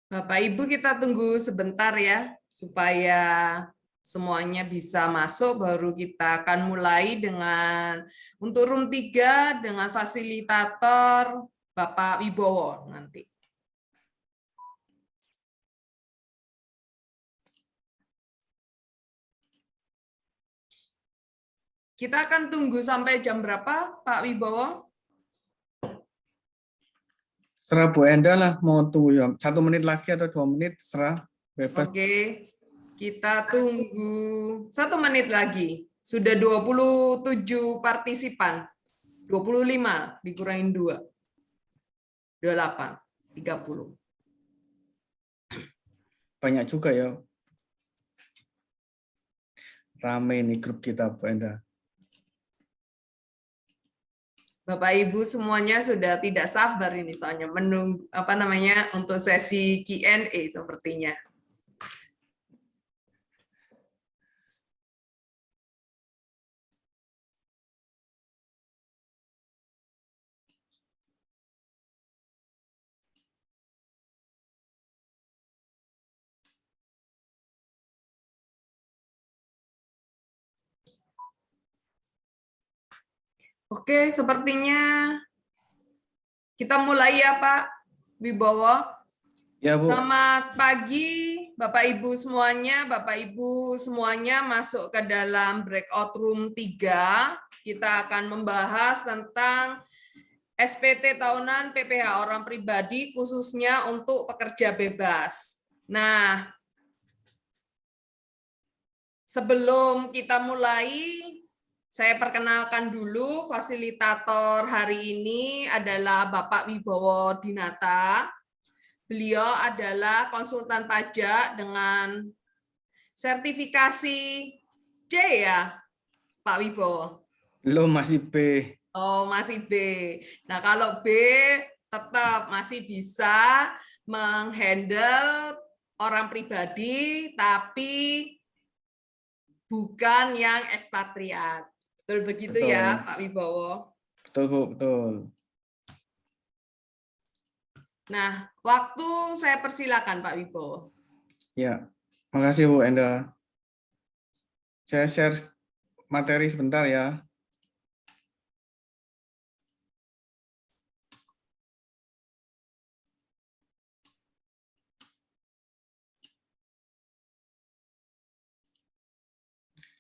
Bapak Ibu kita tunggu sebentar ya, supaya semuanya bisa masuk, baru kita akan mulai dengan untuk room 3 dengan fasilitator Bapak Wibowo nanti. Kita akan tunggu sampai jam berapa, Pak Wibowo? Serah Bu Enda lah, mau tunggu ya 1 menit lagi atau 2 menit, serah bebas. Oke, kita tunggu 1 menit lagi. Sudah 27 partisipan. 25 dikurangin 2. 28, 30. Banyak juga ya. Rame nih grup kita Bu Enda. Bapak Ibu semuanya sudah tidak sabar ini soalnya menunggu untuk sesi Q&A sepertinya. Oke, sepertinya kita mulai ya Pak Wibowo. Ya Bu. Selamat pagi Bapak Ibu semuanya masuk ke dalam breakout room 3. Kita akan membahas tentang SPT tahunan PPh orang pribadi khususnya untuk pekerja bebas. Nah, sebelum kita mulai, saya perkenalkan dulu fasilitator hari ini adalah Bapak Wibowo Dinata. Beliau adalah konsultan pajak dengan sertifikasi C ya, Pak Wibowo? Belum, masih B. Oh, masih B. Nah, kalau B tetap masih bisa menghandle orang pribadi, tapi bukan yang ekspatriat. Betul begitu Betul. ya, Pak Wibowo? Betul Bu, betul. Nah, waktu saya persilakan Pak Wibowo. Ya, makasih Bu Enda. Saya share materi sebentar ya.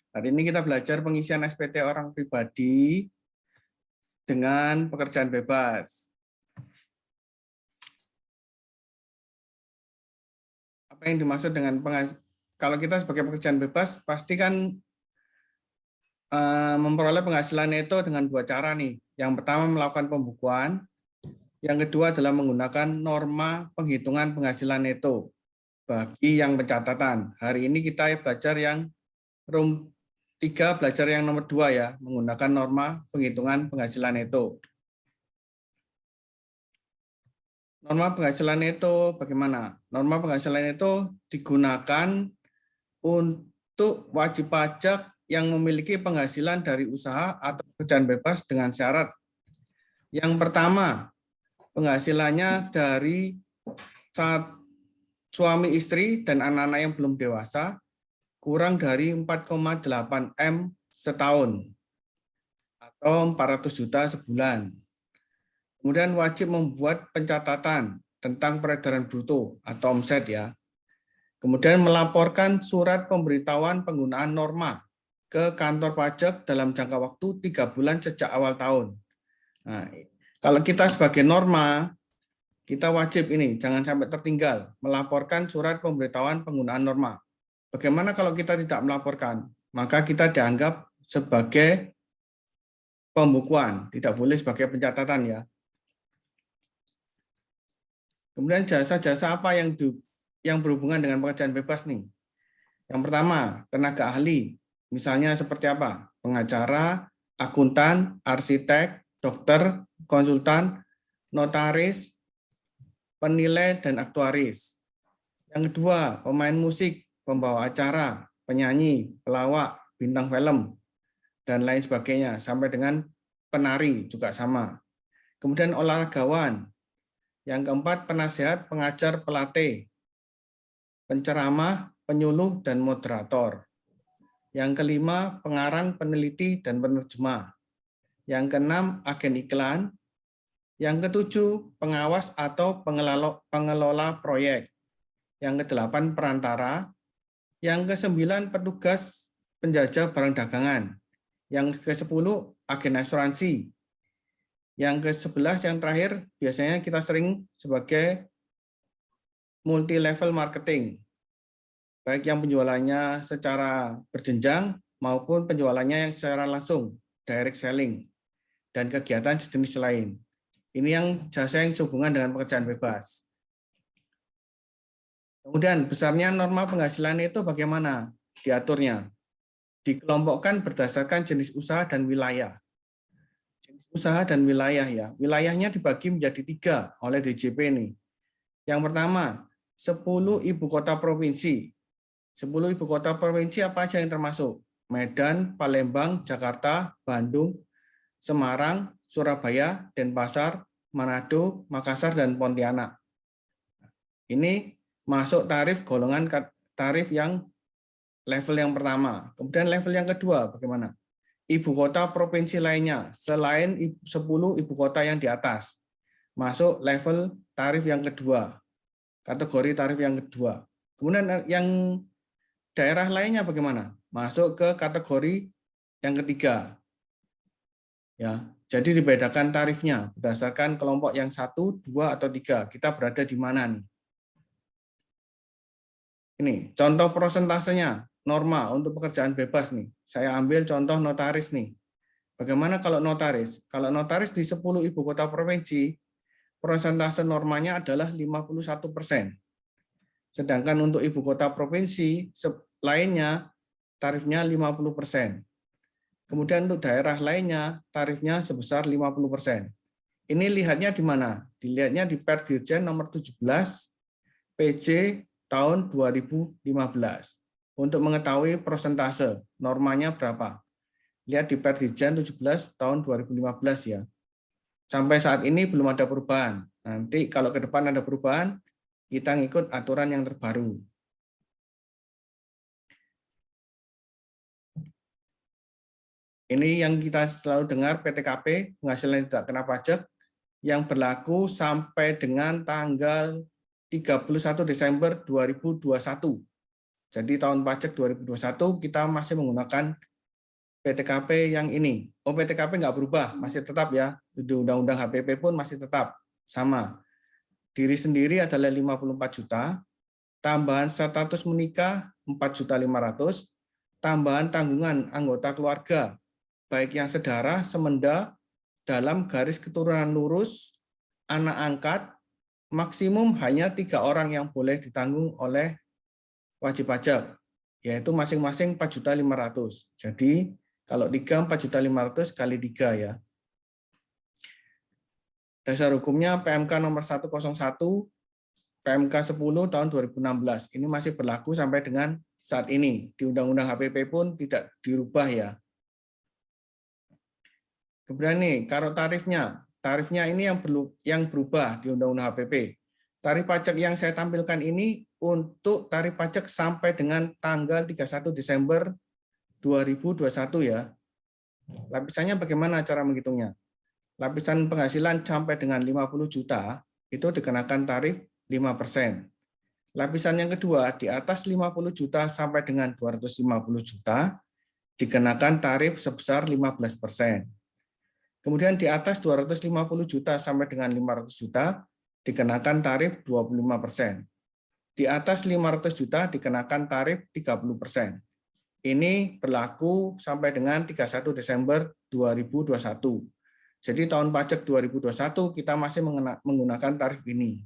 Hari ini kita belajar pengisian SPT orang pribadi dengan pekerjaan bebas. Apa yang dimaksud dengan kalau kita sebagai pekerjaan bebas, pasti kan memperoleh penghasilan neto dengan 2 cara nih. Yang pertama melakukan pembukuan, yang kedua adalah menggunakan norma penghitungan penghasilan neto bagi yang pencatatan. Hari ini kita belajar yang room 3, belajar yang nomor 2 ya, menggunakan norma penghitungan penghasilan neto. Norma penghasilan neto bagaimana? Norma penghasilan neto digunakan untuk wajib pajak yang memiliki penghasilan dari usaha atau pekerjaan bebas dengan syarat. Yang pertama, penghasilannya dari suami istri dan anak-anak yang belum dewasa kurang dari 4,8 M setahun atau 400 juta sebulan. Kemudian wajib membuat pencatatan tentang peredaran bruto atau omset ya. Kemudian melaporkan surat pemberitahuan penggunaan norma ke kantor pajak dalam jangka waktu 3 bulan sejak awal tahun. Nah, kalau kita sebagai norma, kita wajib ini, jangan sampai tertinggal, melaporkan surat pemberitahuan penggunaan norma. Bagaimana kalau kita tidak melaporkan? Maka kita dianggap sebagai pembukuan, tidak boleh sebagai pencatatan ya. Kemudian jasa-jasa apa yang berhubungan dengan pekerjaan bebas nih? Yang pertama, tenaga ahli. Misalnya seperti apa? Pengacara, akuntan, arsitek, dokter, konsultan, notaris, penilai, dan aktuaris. Yang kedua, pemain musik, pembawa acara, penyanyi, pelawak, bintang film, dan lain sebagainya. Sampai dengan penari juga sama. Kemudian olahragawan. Yang keempat, penasehat, pengajar, pelatih. penceramah, penyuluh, dan moderator. Yang kelima, pengarang, peneliti, dan penerjemah. Yang keenam, agen iklan. Yang ketujuh, pengawas atau pengelola proyek. Yang kedelapan, perantara. Yang kesembilan, petugas penjajah barang dagangan. Yang ke-10, agen asuransi. Yang ke-11 yang terakhir biasanya kita sering sebagai multi level marketing. Baik yang penjualannya secara berjenjang maupun penjualannya yang secara langsung, direct selling, dan kegiatan sejenis lain. Ini yang jasa yang sehubungan dengan pekerjaan bebas. Kemudian besarnya norma penghasilan itu bagaimana diaturnya? Dikelompokkan berdasarkan jenis usaha dan wilayah. Jenis usaha dan wilayah ya. Wilayahnya dibagi menjadi 3 oleh DJP ini. Yang pertama, 10 ibu kota provinsi. 10 ibu kota provinsi apa aja yang termasuk? Medan, Palembang, Jakarta, Bandung, Semarang, Surabaya, Denpasar, Manado, Makassar, dan Pontianak. Ini masuk tarif golongan tarif yang level yang pertama. Kemudian level yang kedua bagaimana? Ibu kota provinsi lainnya selain 10 ibu kota yang di atas. Masuk level tarif yang kedua. Kategori tarif yang kedua. Kemudian yang daerah lainnya bagaimana? Masuk ke kategori yang ketiga. Ya, jadi dibedakan tarifnya berdasarkan kelompok yang 1, 2, atau 3. Kita berada di mana nih? Ini contoh prosentasenya norma untuk pekerjaan bebas nih. Saya ambil contoh notaris nih. Bagaimana kalau notaris? Kalau notaris di 10 ibu kota provinsi, persentase normanya adalah 51%. Sedangkan untuk ibu kota provinsi lainnya tarifnya 50%. Kemudian untuk daerah lainnya tarifnya sebesar 50%. Ini lihatnya di mana? Dilihatnya di Perdirjen nomor 17 PJ tahun 2015. Untuk mengetahui persentase normanya berapa. Lihat di Perdirjen 17 tahun 2015 ya. Sampai saat ini belum ada perubahan. Nanti kalau ke depan ada perubahan, kita ngikut aturan yang terbaru. Ini yang kita selalu dengar PTKP, penghasilan tidak kena pajak, yang berlaku sampai dengan tanggal 31 Desember 2021. Jadi tahun pajak 2021 kita masih menggunakan PTKP yang ini. Oh, PTKP nggak berubah, masih tetap ya. Di Undang-Undang HPP pun masih tetap sama. Diri sendiri adalah 54 juta, tambahan status menikah 4.500.000, tambahan tanggungan anggota keluarga baik yang sedara, semenda, dalam garis keturunan lurus, anak angkat, maksimum hanya 3 orang yang boleh ditanggung oleh wajib pajak, yaitu masing-masing 4.500.000. Jadi kalau 3, 4.500.000 kali 3 ya. Dasar hukumnya PMK nomor 101, PMK 10 tahun 2016. Ini masih berlaku sampai dengan saat ini. Di Undang-Undang HPP pun tidak dirubah ya. Kemudian nih, kalau tarifnya ini yang berubah di Undang-Undang HPP. Tarif pajak yang saya tampilkan ini untuk tarif pajak sampai dengan tanggal 31 Desember 2021 ya. Lapisannya bagaimana cara menghitungnya? Lapisan penghasilan sampai dengan 50 juta itu dikenakan tarif 5%. Lapisan yang kedua di atas 50 juta sampai dengan 250 juta dikenakan tarif sebesar 15%. Kemudian di atas 250 juta sampai dengan 500 juta dikenakan tarif 25%. Di atas 500 juta dikenakan tarif 30%. Ini berlaku sampai dengan 31 Desember 2021. Jadi tahun pajak 2021 kita masih menggunakan tarif ini.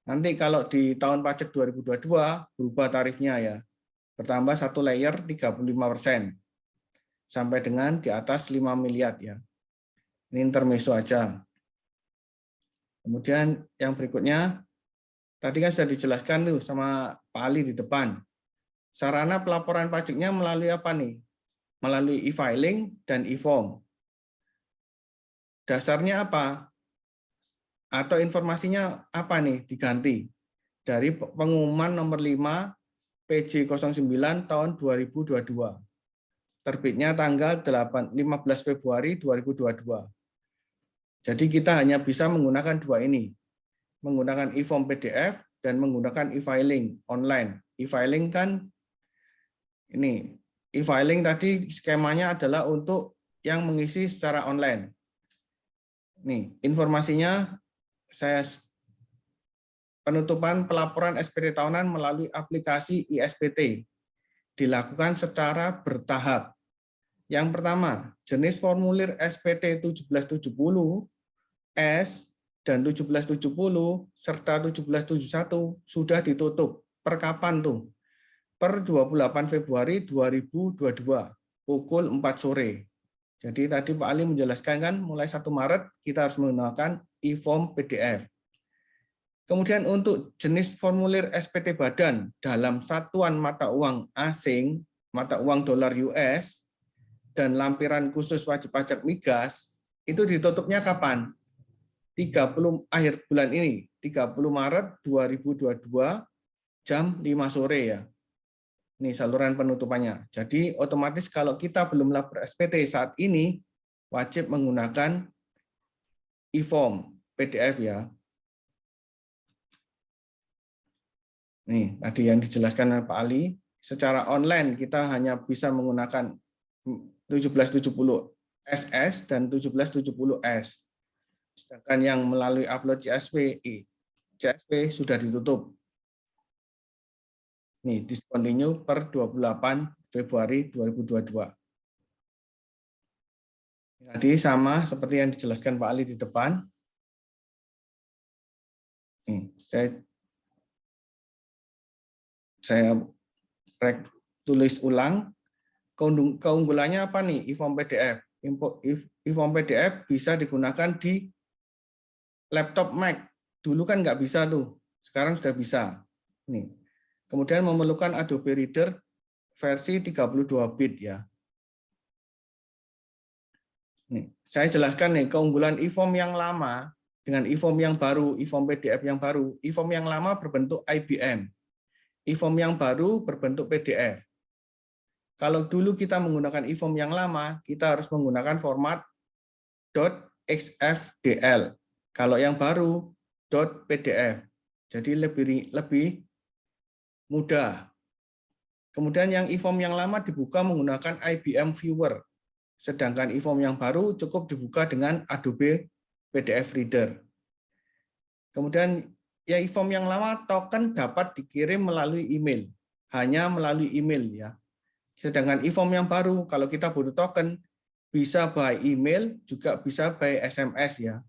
Nanti kalau di tahun pajak 2022 berubah tarifnya ya. Bertambah 1 layer 35%. Sampai dengan di atas 5 miliar ya. Ini intermezzo aja. Kemudian yang berikutnya, tadi kan sudah dijelaskan tuh sama Pak Ali di depan. Sarana pelaporan pajaknya melalui apa nih? Melalui e-filing dan e-form. Dasarnya apa? Atau informasinya apa nih diganti? dari pengumuman nomor 5 PJ 09 tahun 2022. Terbitnya tanggal 15 Februari 2022. Jadi kita hanya bisa menggunakan dua ini, menggunakan e-form PDF dan menggunakan e-filing online. E-filing kan ini, e-filing tadi skemanya adalah untuk yang mengisi secara online. Nih, informasinya saya penutupan pelaporan SPT tahunan melalui aplikasi ISPT dilakukan secara bertahap. Yang pertama, jenis formulir SPT 1770, S, dan 1770, serta 1771 sudah ditutup. Per kapan tuh? Per 28 Februari 2022, pukul 4 sore. Jadi tadi Pak Ali menjelaskan kan, mulai 1 Maret kita harus menggunakan e-form PDF. Kemudian untuk jenis formulir SPT badan dalam satuan mata uang asing, mata uang dolar US, dan lampiran khusus wajib pajak migas, itu ditutupnya kapan? 30 akhir bulan ini, 30 Maret 2022, jam 5 sore ya. Ini saluran penutupannya. Jadi otomatis kalau kita belum lapor SPT saat ini, wajib menggunakan e-form PDF ya. Nih, tadi yang dijelaskan oleh Pak Ali, secara online kita hanya bisa menggunakan 1770 SS dan 1770S. Sedangkan yang melalui upload CSV sudah ditutup. Nih, discontinue per 28 Februari 2022. Tadi sama seperti yang dijelaskan Pak Ali di depan. Nih, saya tulis ulang. Keunggulannya apa nih e-form PDF? E-form PDF bisa digunakan di laptop Mac. Dulu kan nggak bisa tuh, sekarang sudah bisa. Nih. Kemudian memerlukan Adobe Reader versi 32 bit ya. Nih, saya jelaskan nih keunggulan e-form yang lama dengan e-form yang baru, e-form PDF yang baru. E-form yang lama berbentuk IBM. E-form yang baru berbentuk PDF. Kalau dulu kita menggunakan e-form yang lama, kita harus menggunakan format .xfdl. Kalau yang baru .pdf. Jadi lebih mudah. Kemudian yang e-form yang lama dibuka menggunakan IBM Viewer. Sedangkan e-form yang baru cukup dibuka dengan Adobe PDF Reader. Kemudian ya e-form yang lama token dapat dikirim melalui email. Hanya melalui email ya. Sedangkan e-form yang baru, kalau kita butuh token, bisa by email, juga bisa by SMS ya.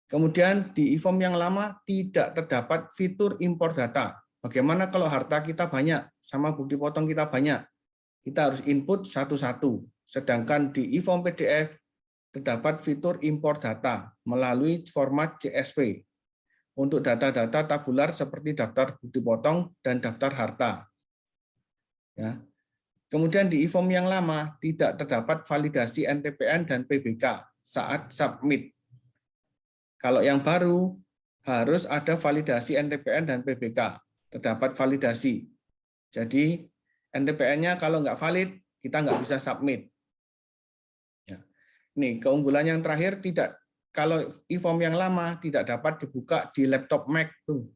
Kemudian di e-form yang lama tidak terdapat fitur impor data. Bagaimana kalau harta kita banyak, sama bukti potong kita banyak? Kita harus input satu-satu. Sedangkan di e-form PDF terdapat fitur impor data melalui format CSV untuk data-data tabular seperti daftar bukti potong dan daftar harta. Ya. Kemudian di e-form yang lama tidak terdapat validasi NTPN dan PBK saat submit. Kalau yang baru harus ada validasi NTPN dan PBK, terdapat validasi. Jadi NTPN-nya kalau nggak valid, kita nggak bisa submit. Ya. Nih keunggulan yang terakhir tidak, kalau e-form yang lama tidak dapat dibuka di laptop Mac tuh.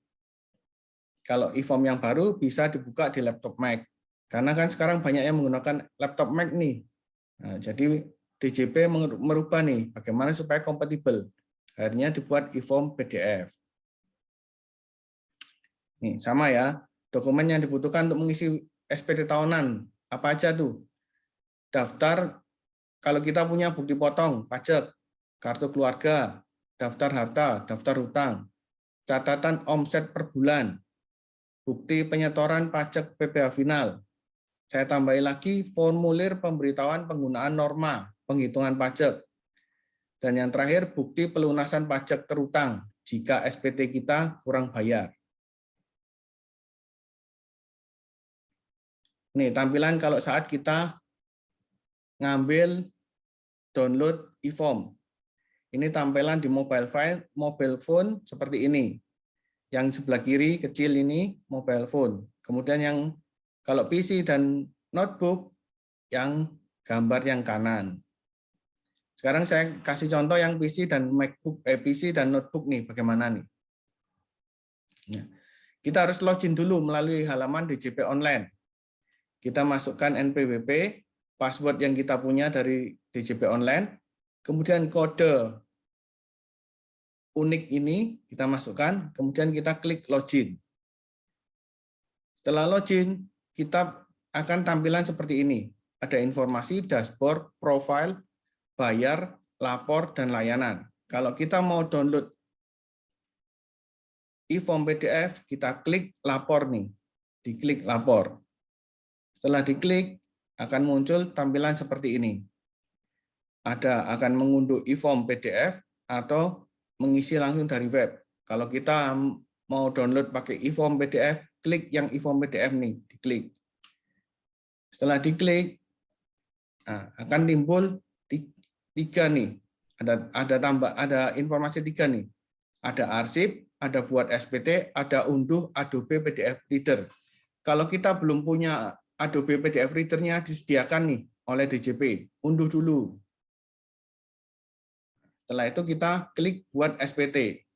Kalau e-form yang baru bisa dibuka di laptop Mac. Karena kan sekarang banyak yang menggunakan laptop Mac nih. Nah, jadi DJP merubah nih bagaimana supaya kompatibel. Akhirnya dibuat e-form PDF. Nih, sama ya. Dokumen yang dibutuhkan untuk mengisi SPT tahunan apa aja tuh? Daftar kalau kita punya bukti potong pajak, kartu keluarga, daftar harta, daftar hutang, catatan omset per bulan, bukti penyetoran pajak PPh final. Saya tambahin lagi formulir pemberitahuan penggunaan norma penghitungan pajak. Dan yang terakhir bukti pelunasan pajak terutang jika SPT kita kurang bayar. Nih, tampilan kalau saat kita ngambil download e-form. Ini tampilan di mobile phone seperti ini. Yang sebelah kiri kecil ini mobile phone. Kemudian yang kalau PC dan notebook yang gambar yang kanan. Sekarang saya kasih contoh yang PC dan PC dan notebook nih, bagaimana nih? Ya. Kita harus login dulu melalui halaman DJP online. Kita masukkan NPWP, password yang kita punya dari DJP online, kemudian kode unik ini kita masukkan, kemudian kita klik login. Setelah login, kita akan tampilan seperti ini. Ada informasi, dashboard, profile, bayar, lapor, dan layanan. Kalau kita mau download e-form PDF, kita klik lapor nih. Diklik lapor. Setelah diklik, akan muncul tampilan seperti ini. Ada akan mengunduh e-form PDF atau mengisi langsung dari web. Kalau kita mau download pakai e-form PDF, klik yang e-form PDF nih, diklik. Setelah diklik, akan timbul tiga nih. Ada informasi tiga nih. Ada arsip, ada buat SPT, ada unduh Adobe PDF Reader. Kalau kita belum punya Adobe PDF Reader-nya disediakan nih oleh DJP, unduh dulu. Setelah itu kita klik buat SPT.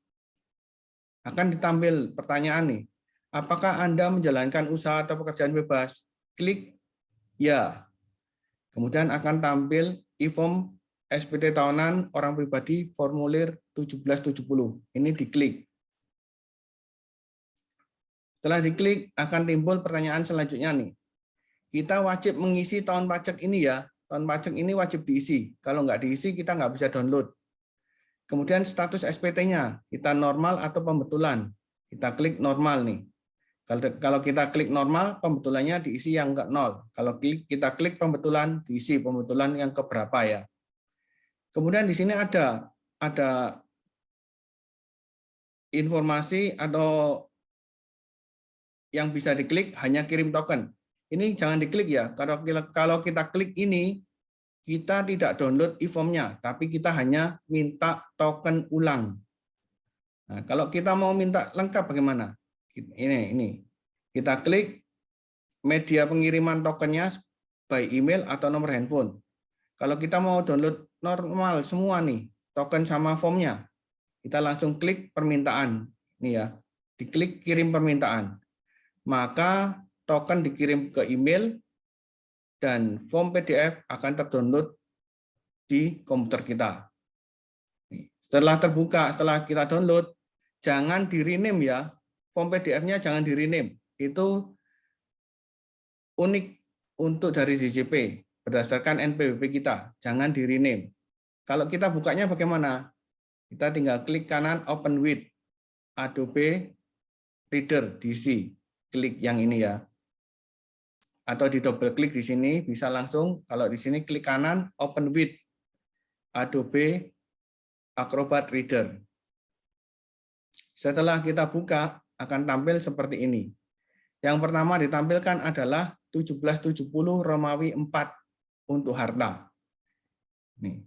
Akan ditampil pertanyaan nih. Apakah Anda menjalankan usaha atau pekerjaan bebas? Klik ya. Kemudian akan tampil e-form SPT tahunan orang pribadi formulir 1770. Ini diklik. Setelah diklik akan timbul pertanyaan selanjutnya nih. Kita wajib mengisi tahun pajak ini ya. Tahun pajak ini wajib diisi. Kalau nggak diisi kita nggak bisa download. Kemudian status SPT-nya, kita normal atau pembetulan. Kita klik normal nih. Kalau kita klik normal, pembetulannya diisi yang ke 0. Kalau kita klik pembetulan, diisi pembetulan yang keberapa ya. Kemudian di sini ada informasi atau yang bisa diklik hanya kirim token. Ini jangan diklik ya. Kalau kita klik ini, kita tidak download e-form-nya, tapi kita hanya minta token ulang. Nah, kalau kita mau minta lengkap bagaimana? Ini. Kita klik media pengiriman tokennya by email atau nomor handphone. Kalau kita mau download normal semua nih, token sama formnya, kita langsung klik permintaan. Nih ya, diklik kirim permintaan. Maka token dikirim ke email dan form PDF akan terdownload di komputer kita. Setelah terbuka, setelah kita download, jangan di-rename ya. Form PDF-nya jangan di-rename. Itu unik untuk dari DJP berdasarkan NPWP kita. Jangan di-rename. Kalau kita bukanya bagaimana? Kita tinggal klik kanan Open with Adobe Reader DC. Klik yang ini ya. Atau di double klik di sini bisa langsung. Kalau di sini klik kanan Open with Adobe Acrobat Reader. Setelah kita buka, akan tampil seperti ini. Yang pertama ditampilkan adalah 1770 Romawi 4 untuk harta. Nih.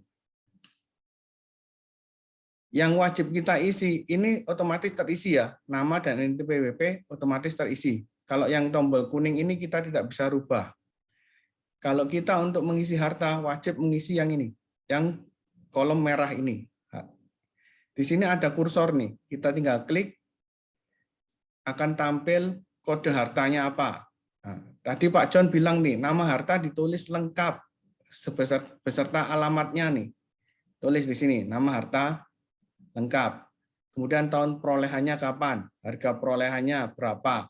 Yang wajib kita isi, ini otomatis terisi ya. Nama dan NPWP otomatis terisi. Kalau yang tombol kuning ini kita tidak bisa rubah. Kalau kita untuk mengisi harta, wajib mengisi yang ini. Yang kolom merah ini. Di sini ada kursor nih, kita tinggal klik, akan tampil kode hartanya apa. Nah, tadi Pak John bilang nih, nama harta ditulis lengkap beserta alamatnya nih. Tulis di sini, nama harta lengkap. Kemudian tahun perolehannya kapan, harga perolehannya berapa.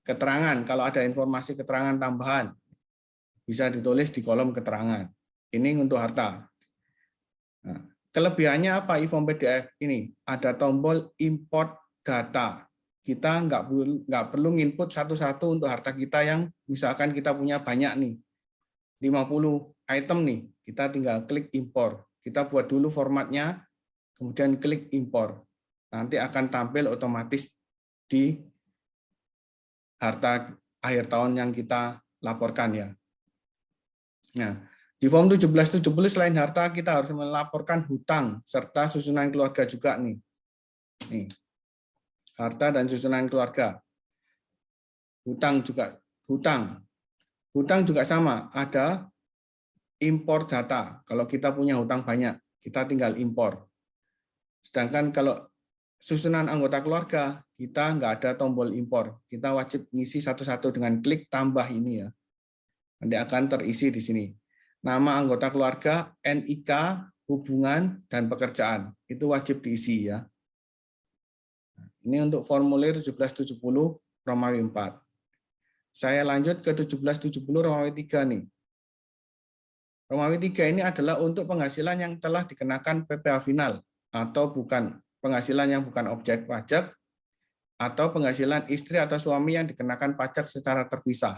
Keterangan, kalau ada informasi keterangan tambahan, bisa ditulis di kolom keterangan. Ini untuk harta. Nah, kelebihannya apa e-form PDF ini? Ada tombol import data. Kita nggak perlu input satu-satu untuk harta kita yang misalkan kita punya banyak nih, 50 item nih, kita tinggal klik import. Kita buat dulu formatnya, kemudian klik import. Nanti akan tampil otomatis di harta akhir tahun yang kita laporkan ya. Nah, di form 1770 selain harta kita harus melaporkan hutang serta susunan keluarga juga nih. harta dan susunan keluarga. Hutang juga sama, ada impor data. Kalau kita punya hutang banyak, kita tinggal impor. Sedangkan kalau susunan anggota keluarga, kita nggak ada tombol impor. Kita wajib ngisi satu-satu dengan klik tambah ini ya. Nanti akan terisi di sini. Nama anggota keluarga, NIK, hubungan, dan pekerjaan. Itu wajib diisi ya. Ini untuk formulir 1770 Romawi 4. Saya lanjut ke 1770 Romawi 3 nih. Romawi 3 ini adalah untuk penghasilan yang telah dikenakan PPh final atau bukan penghasilan yang bukan objek pajak atau penghasilan istri atau suami yang dikenakan pajak secara terpisah.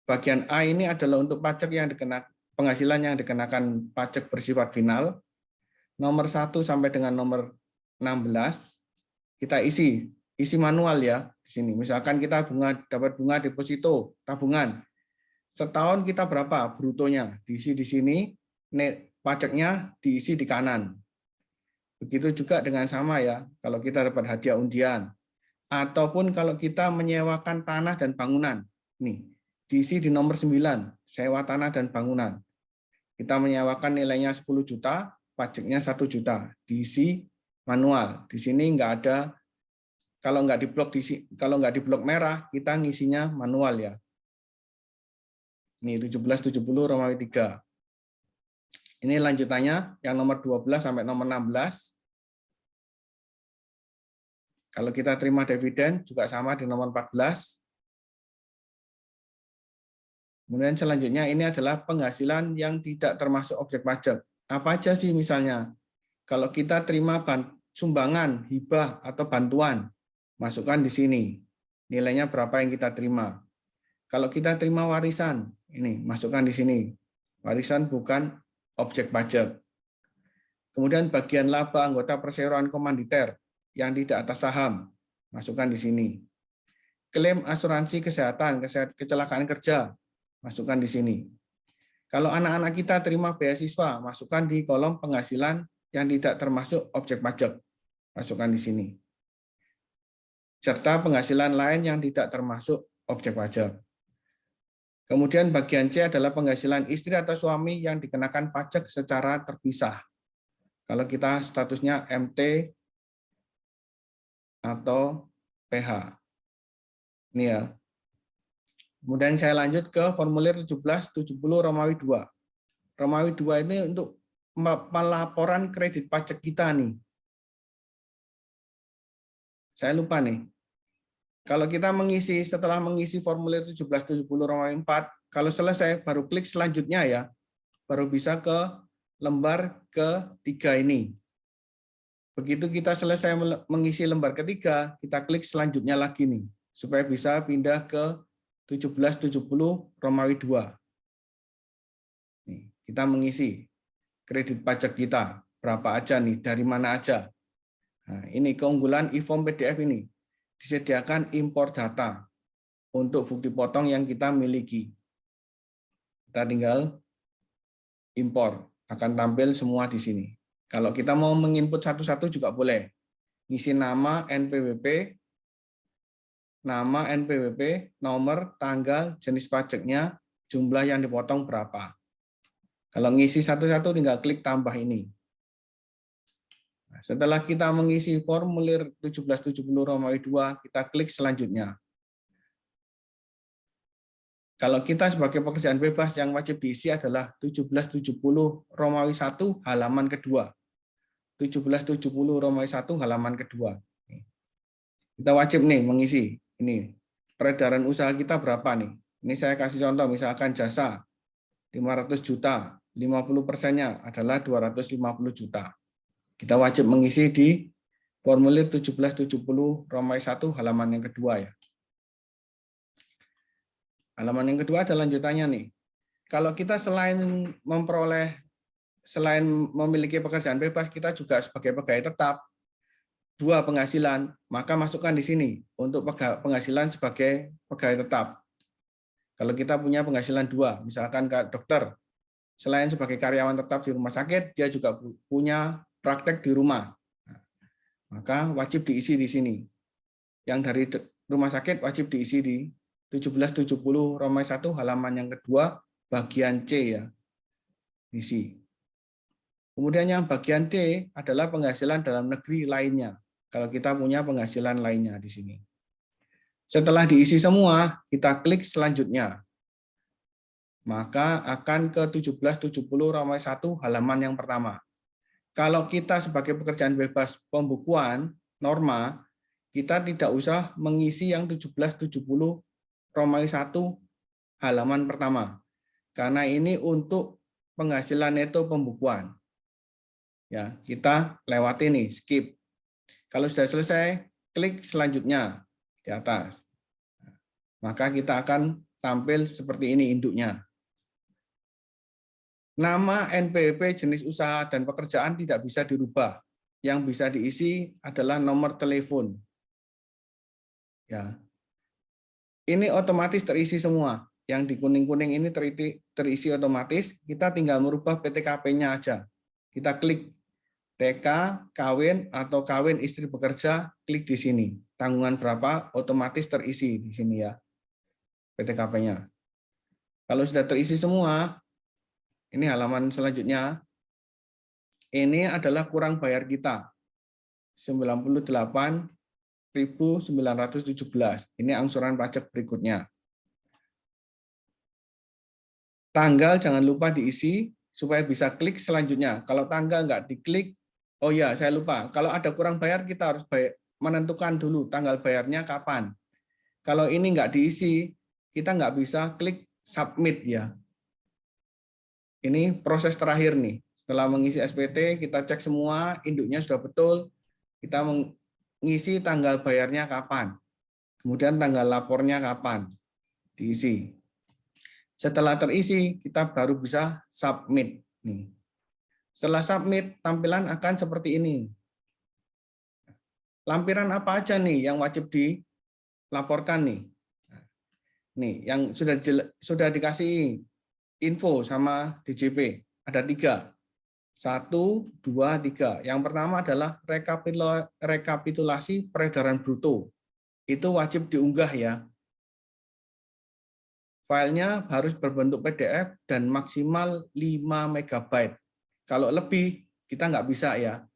Bagian A ini adalah untuk pajak yang dikenakan penghasilan yang dikenakan pajak bersifat final. Nomor 1 sampai dengan nomor 16 kita isi manual ya di sini. Misalkan kita dapat bunga deposito tabungan. Setahun kita berapa brutonya? Diisi di sini, pajaknya diisi di kanan. Begitu juga dengan sama ya, kalau kita dapat hadiah undian ataupun kalau kita menyewakan tanah dan bangunan. Nih, diisi di nomor 9, sewa tanah dan bangunan. Kita menyewakan nilainya 10 juta, pajaknya 1 juta, diisi manual. Di sini nggak ada, kalau nggak di blok merah, kita ngisinya manual ya. Ini 1770 Romawi 3. Ini lanjutannya yang nomor 12 sampai nomor 16. Kalau kita terima dividen juga sama di nomor 14. Kemudian selanjutnya ini adalah penghasilan yang tidak termasuk objek pajak. Apa aja sih misalnya? Kalau kita terima sumbangan, hibah, atau bantuan, masukkan di sini. Nilainya berapa yang kita terima. Kalau kita terima warisan, ini masukkan di sini. Warisan bukan objek pajak. Kemudian bagian laba anggota perseroan komanditer yang tidak atas saham, masukkan di sini. Klaim asuransi kesehatan, kecelakaan kerja, masukkan di sini. Kalau anak-anak kita terima beasiswa, masukkan di kolom penghasilan yang tidak termasuk objek pajak, masukkan di sini. Serta penghasilan lain yang tidak termasuk objek pajak. Kemudian bagian C adalah penghasilan istri atau suami yang dikenakan pajak secara terpisah. Kalau kita statusnya MT atau PH. Ini ya. Kemudian saya lanjut ke formulir 1770 Romawi 2. Romawi 2 ini untuk pelaporan kredit pajak kita nih. Saya lupa nih. Kalau kita setelah mengisi formulir 1770 Romawi 4, kalau selesai baru klik selanjutnya ya, baru bisa ke lembar ketiga ini. Begitu kita selesai mengisi lembar ketiga, kita klik selanjutnya lagi nih, supaya bisa pindah ke 1770 Romawi 2. Nih, kita mengisi kredit pajak kita, berapa aja nih, dari mana aja. Nah, ini keunggulan e-form PDF ini. Disediakan impor data untuk bukti potong yang kita miliki. Kita tinggal impor, akan tampil semua di sini. Kalau kita mau menginput satu-satu juga boleh. Ngisi nama, NPWP, nomor, tanggal, jenis pajaknya, jumlah yang dipotong berapa. Kalau ngisi satu-satu tinggal klik tambah ini. Setelah kita mengisi formulir 1770 Romawi 2, kita klik selanjutnya. Kalau kita sebagai pekerjaan bebas yang wajib diisi adalah 1770 Romawi 1 halaman kedua. 1770 Romawi 1 halaman kedua. Kita wajib nih mengisi. Ini peredaran usaha kita berapa nih? Ini saya kasih contoh, misalkan jasa 500 juta, 50%-nya adalah 250 juta. Kita wajib mengisi di formulir 1770 Romawi 1 halaman yang kedua ya. Halaman yang kedua ada lanjutannya nih. Kalau kita selain memiliki pekerjaan bebas, kita juga sebagai pegawai tetap 2 penghasilan, maka masukkan di sini untuk penghasilan sebagai pegawai tetap. Kalau kita punya penghasilan 2, misalkan dokter, selain sebagai karyawan tetap di rumah sakit, dia juga punya praktek di rumah. maka wajib diisi di sini. Yang dari rumah sakit wajib diisi di 1770 Romawi 1 halaman yang kedua bagian C ya. Isi. Kemudian yang bagian D adalah penghasilan dalam negeri lainnya. Kalau kita punya penghasilan lainnya di sini. Setelah diisi semua, kita klik selanjutnya. Maka akan ke 1770 Romawi 1 halaman yang pertama. Kalau kita sebagai pekerjaan bebas pembukuan norma, kita tidak usah mengisi yang 1770 Romawi 1 halaman pertama. Karena ini untuk penghasilan neto pembukuan. Ya, kita lewati nih, skip. Kalau sudah selesai, klik selanjutnya di atas. Maka kita akan tampil seperti ini induknya. Nama NPWP jenis usaha dan pekerjaan tidak bisa dirubah. Yang bisa diisi adalah nomor telepon. Ya. Ini otomatis terisi semua. Yang di kuning-kuning ini terisi otomatis. Kita tinggal merubah PTKP-nya aja. Kita klik TK, kawin, atau kawin istri bekerja, klik di sini. Tanggungan berapa, otomatis terisi di sini ya. PTKP-nya. Kalau sudah terisi semua, ini halaman selanjutnya. Ini adalah kurang bayar kita. 98.917. Ini angsuran pajak berikutnya. Tanggal jangan lupa diisi supaya bisa klik selanjutnya. Kalau tanggal nggak diklik, oh ya saya lupa. Kalau ada kurang bayar kita harus menentukan dulu tanggal bayarnya kapan. Kalau ini nggak diisi, kita nggak bisa klik submit ya. Ini proses terakhir nih. Setelah mengisi SPT, kita cek semua, induknya sudah betul. Kita mengisi tanggal bayarnya kapan. Kemudian tanggal lapornya kapan. Diisi. Setelah terisi, kita baru bisa submit. Nih. Setelah submit, tampilan akan seperti ini. Lampiran apa aja nih yang wajib dilaporkan nih? Nih, yang sudah dikasih info sama DJP. Ada 3. 1, 2, 3. Yang pertama adalah rekapitulasi peredaran bruto. Itu wajib diunggah ya. Filenya harus berbentuk PDF dan maksimal 5 MB. Kalau lebih, kita nggak bisa ya.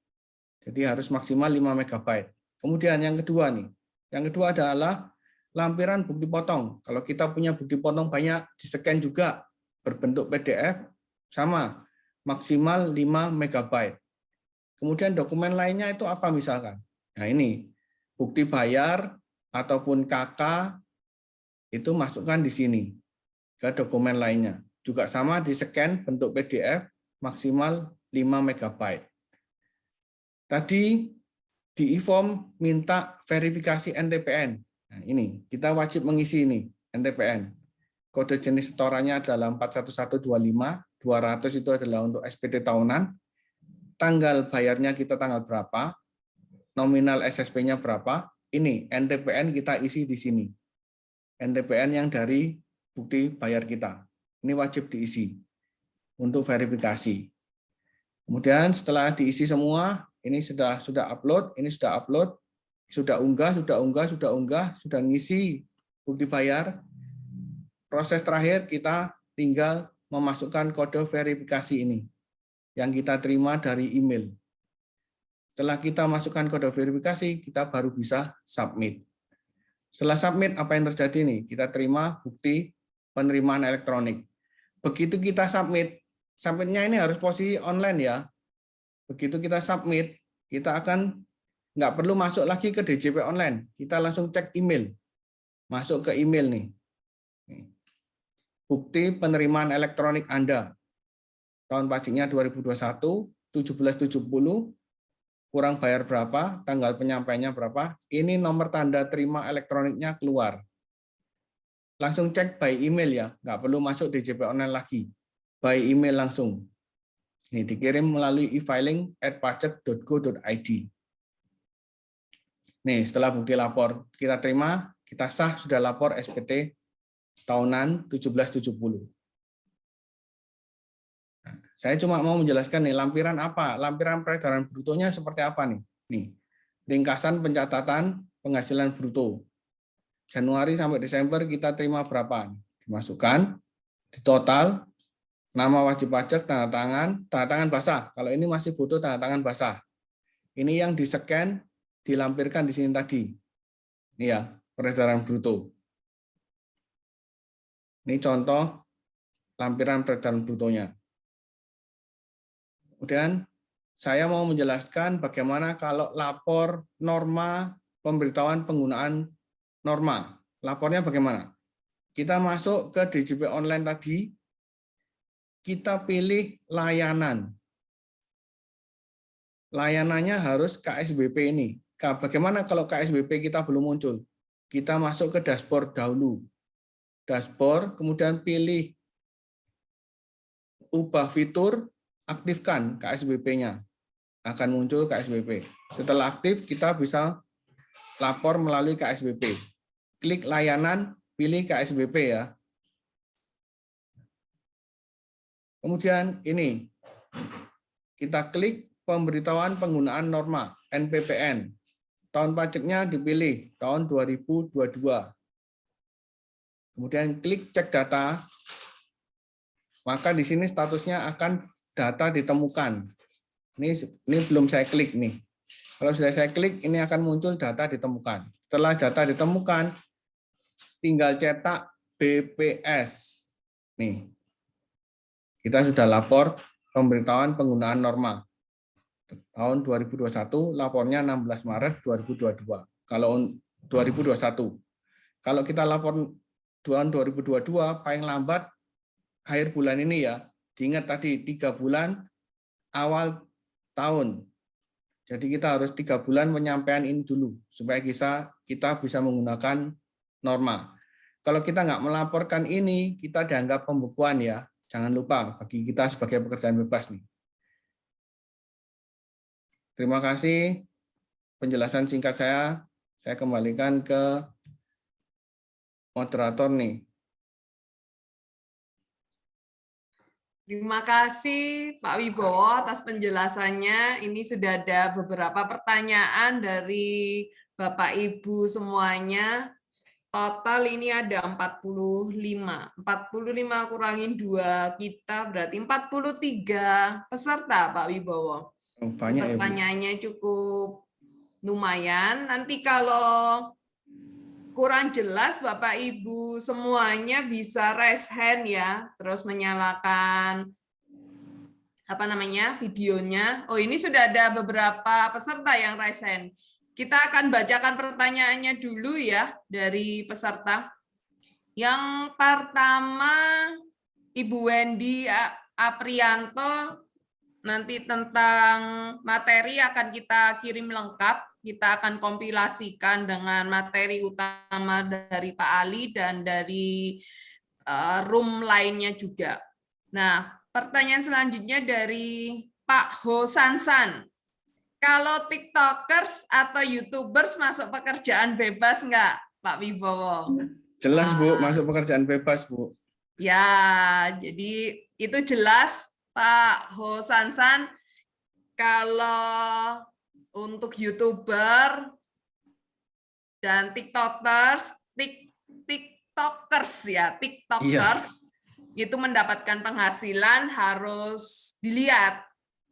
Jadi harus maksimal 5 MB. Kemudian yang kedua nih. Yang kedua adalah lampiran bukti potong. Kalau kita punya bukti potong banyak, di-scan juga berbentuk PDF, sama. Maksimal 5 MB. Kemudian dokumen lainnya itu apa misalkan? Nah ini, bukti bayar ataupun KK, itu masukkan di sini ke dokumen lainnya. Juga sama di-scan bentuk PDF maksimal 5 MB. Tadi di e-form minta verifikasi NTPN. Nah, ini kita wajib mengisi ini NTPN. Kode jenis setorannya adalah 41125, 200 itu adalah untuk SPT tahunan. Tanggal bayarnya kita tanggal berapa? Nominal SSP-nya berapa? Ini NTPN kita isi di sini. NTPN yang dari bukti bayar kita. Ini wajib diisi untuk verifikasi. Kemudian setelah diisi semua, ini sudah upload, ini sudah upload, sudah unggah, sudah ngisi bukti bayar. Proses terakhir kita tinggal memasukkan kode verifikasi ini yang kita terima dari email. Setelah kita masukkan kode verifikasi, kita baru bisa submit. Setelah submit, apa yang terjadi nih? Kita terima bukti penerimaan elektronik. Begitu kita submit, submitnya ini harus posisi online ya. Begitu kita submit, kita akan nggak perlu masuk lagi ke DJP online. Kita langsung cek email. Masuk ke email nih. Bukti penerimaan elektronik Anda. Tahun pajaknya 2021, 1770, kurang bayar berapa, tanggal penyampaiannya berapa, ini nomor tanda terima elektroniknya keluar. Langsung cek by email ya, nggak perlu masuk DJP online lagi. By email langsung. Ini dikirim melalui e-filing@pajak.go.id. Nih, setelah bukti lapor kita terima, kita sah sudah lapor SPT tahunan 1770. Saya cuma mau menjelaskan nih lampiran apa, lampiran peredaran brutonya seperti apa nih. Nih, ringkasan pencatatan penghasilan bruto. Januari sampai Desember kita terima berapa? Dimasukkan, di total, nama wajib pajak, tanda tangan basah. Kalau ini masih butuh tanda tangan basah. Ini yang di-scan, dilampirkan di sini tadi. Ini ya, peredaran bruto. Ini contoh lampiran peredaran brutonya. Kemudian saya mau menjelaskan bagaimana kalau lapor norma pemberitahuan penggunaan norma. Lapornya bagaimana? Kita masuk ke DJP online tadi, kita pilih layanan. Layanannya harus KSBP ini. Bagaimana kalau KSBP kita belum muncul? Kita masuk ke dashboard dahulu. Dashboard, kemudian pilih ubah fitur, aktifkan KSBP-nya. Akan muncul KSBP. Setelah aktif, kita bisa lapor melalui KSBP. Klik layanan, pilih KSBP ya. Kemudian ini, kita klik pemberitahuan penggunaan norma, NPPN. Tahun pajaknya dipilih, tahun 2022. Kemudian klik cek data, maka di sini statusnya akan data ditemukan. Ini belum saya klik nih. Kalau sudah saya klik, ini akan muncul data ditemukan. Setelah data ditemukan, tinggal cetak BPS. Nih, kita sudah lapor pemberitahuan penggunaan norma. Tahun 2021, lapornya 16 Maret 2022. Kalau 2021. Kalau kita lapor tahun 2022, paling lambat akhir bulan ini ya. Diingat tadi 3 bulan awal tahun. Jadi kita harus 3 bulan penyampaian ini dulu supaya kita bisa menggunakan norma. Kalau kita nggak melaporkan ini, kita dianggap pembukuan ya. Jangan lupa bagi kita sebagai pekerjaan bebas nih. Terima kasih penjelasan singkat saya. Saya kembalikan ke moderator nih. Terima kasih Pak Wibowo atas penjelasannya. Ini sudah ada beberapa pertanyaan dari Bapak Ibu semuanya. Total ini ada 45. 45 kurangin 2 kita berarti 43 peserta Pak Wibowo. Banyak pertanyaannya cukup lumayan. Nanti kalau kurang jelas Bapak Ibu semuanya bisa raise hand ya, terus menyalakan videonya. Oh, ini sudah ada beberapa peserta yang raise hand. Kita akan bacakan pertanyaannya dulu ya dari peserta. Yang pertama Ibu Wendy Aprianto, nanti tentang materi akan kita kirim lengkap. Kita akan kompilasikan dengan materi utama dari Pak Ali dan dari room lainnya juga. Nah, pertanyaan selanjutnya dari Pak Ho Sansan. Kalau TikTokers atau YouTubers masuk pekerjaan bebas nggak, Pak Wibowo? Jelas, Bu, masuk pekerjaan bebas, Bu. Ya, jadi itu jelas, Pak Ho Sansan. Kalau untuk YouTuber dan TikTokers itu mendapatkan penghasilan harus dilihat.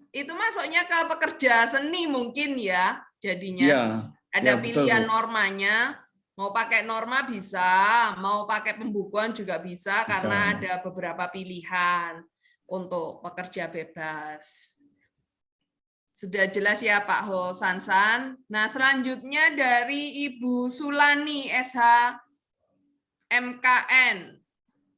Itu masuknya ke pekerja seni mungkin ya, jadinya. Ya, ada pilihan betul, normanya, mau pakai norma bisa, mau pakai pembukuan juga bisa. Karena ada beberapa pilihan untuk pekerja bebas. Sudah jelas ya Pak Ho Sansan. Nah, selanjutnya dari Ibu Sulani SH MKN.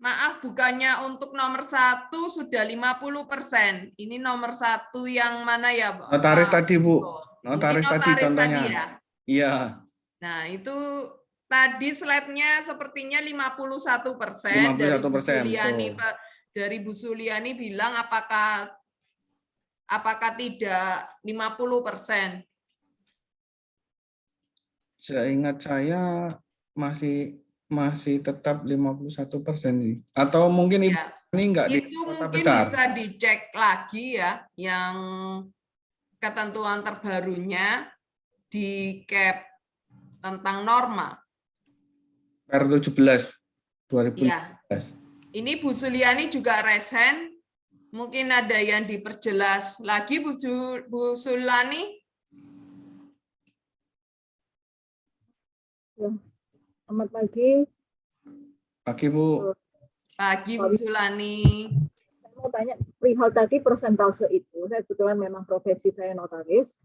Maaf, bukannya untuk nomor 1 sudah 50%. Ini nomor 1 yang mana ya, Pak? Notaris tadi, Bu. Notaris tadi contohnya. Tadi ya? Iya. Nah, itu tadi slide-nya sepertinya 51%. 51%. Dari Bu Suliani bilang apakah tidak 50%? Seingat saya masih tetap 51% nih. Atau mungkin ya, ini enggak di kota besar. Bisa dicek lagi ya, yang ketentuan terbarunya. di cap tentang norma. Per 17 Ya, 2015. ini Bu Suliani juga raise hand. Mungkin ada yang diperjelas lagi, Bu Sulani? Ya. Selamat pagi. Pagi, Bu. Pagi, Bu Sulani. Saya mau tanya, perihal tadi persentase itu, saya kebetulan memang profesi saya notaris.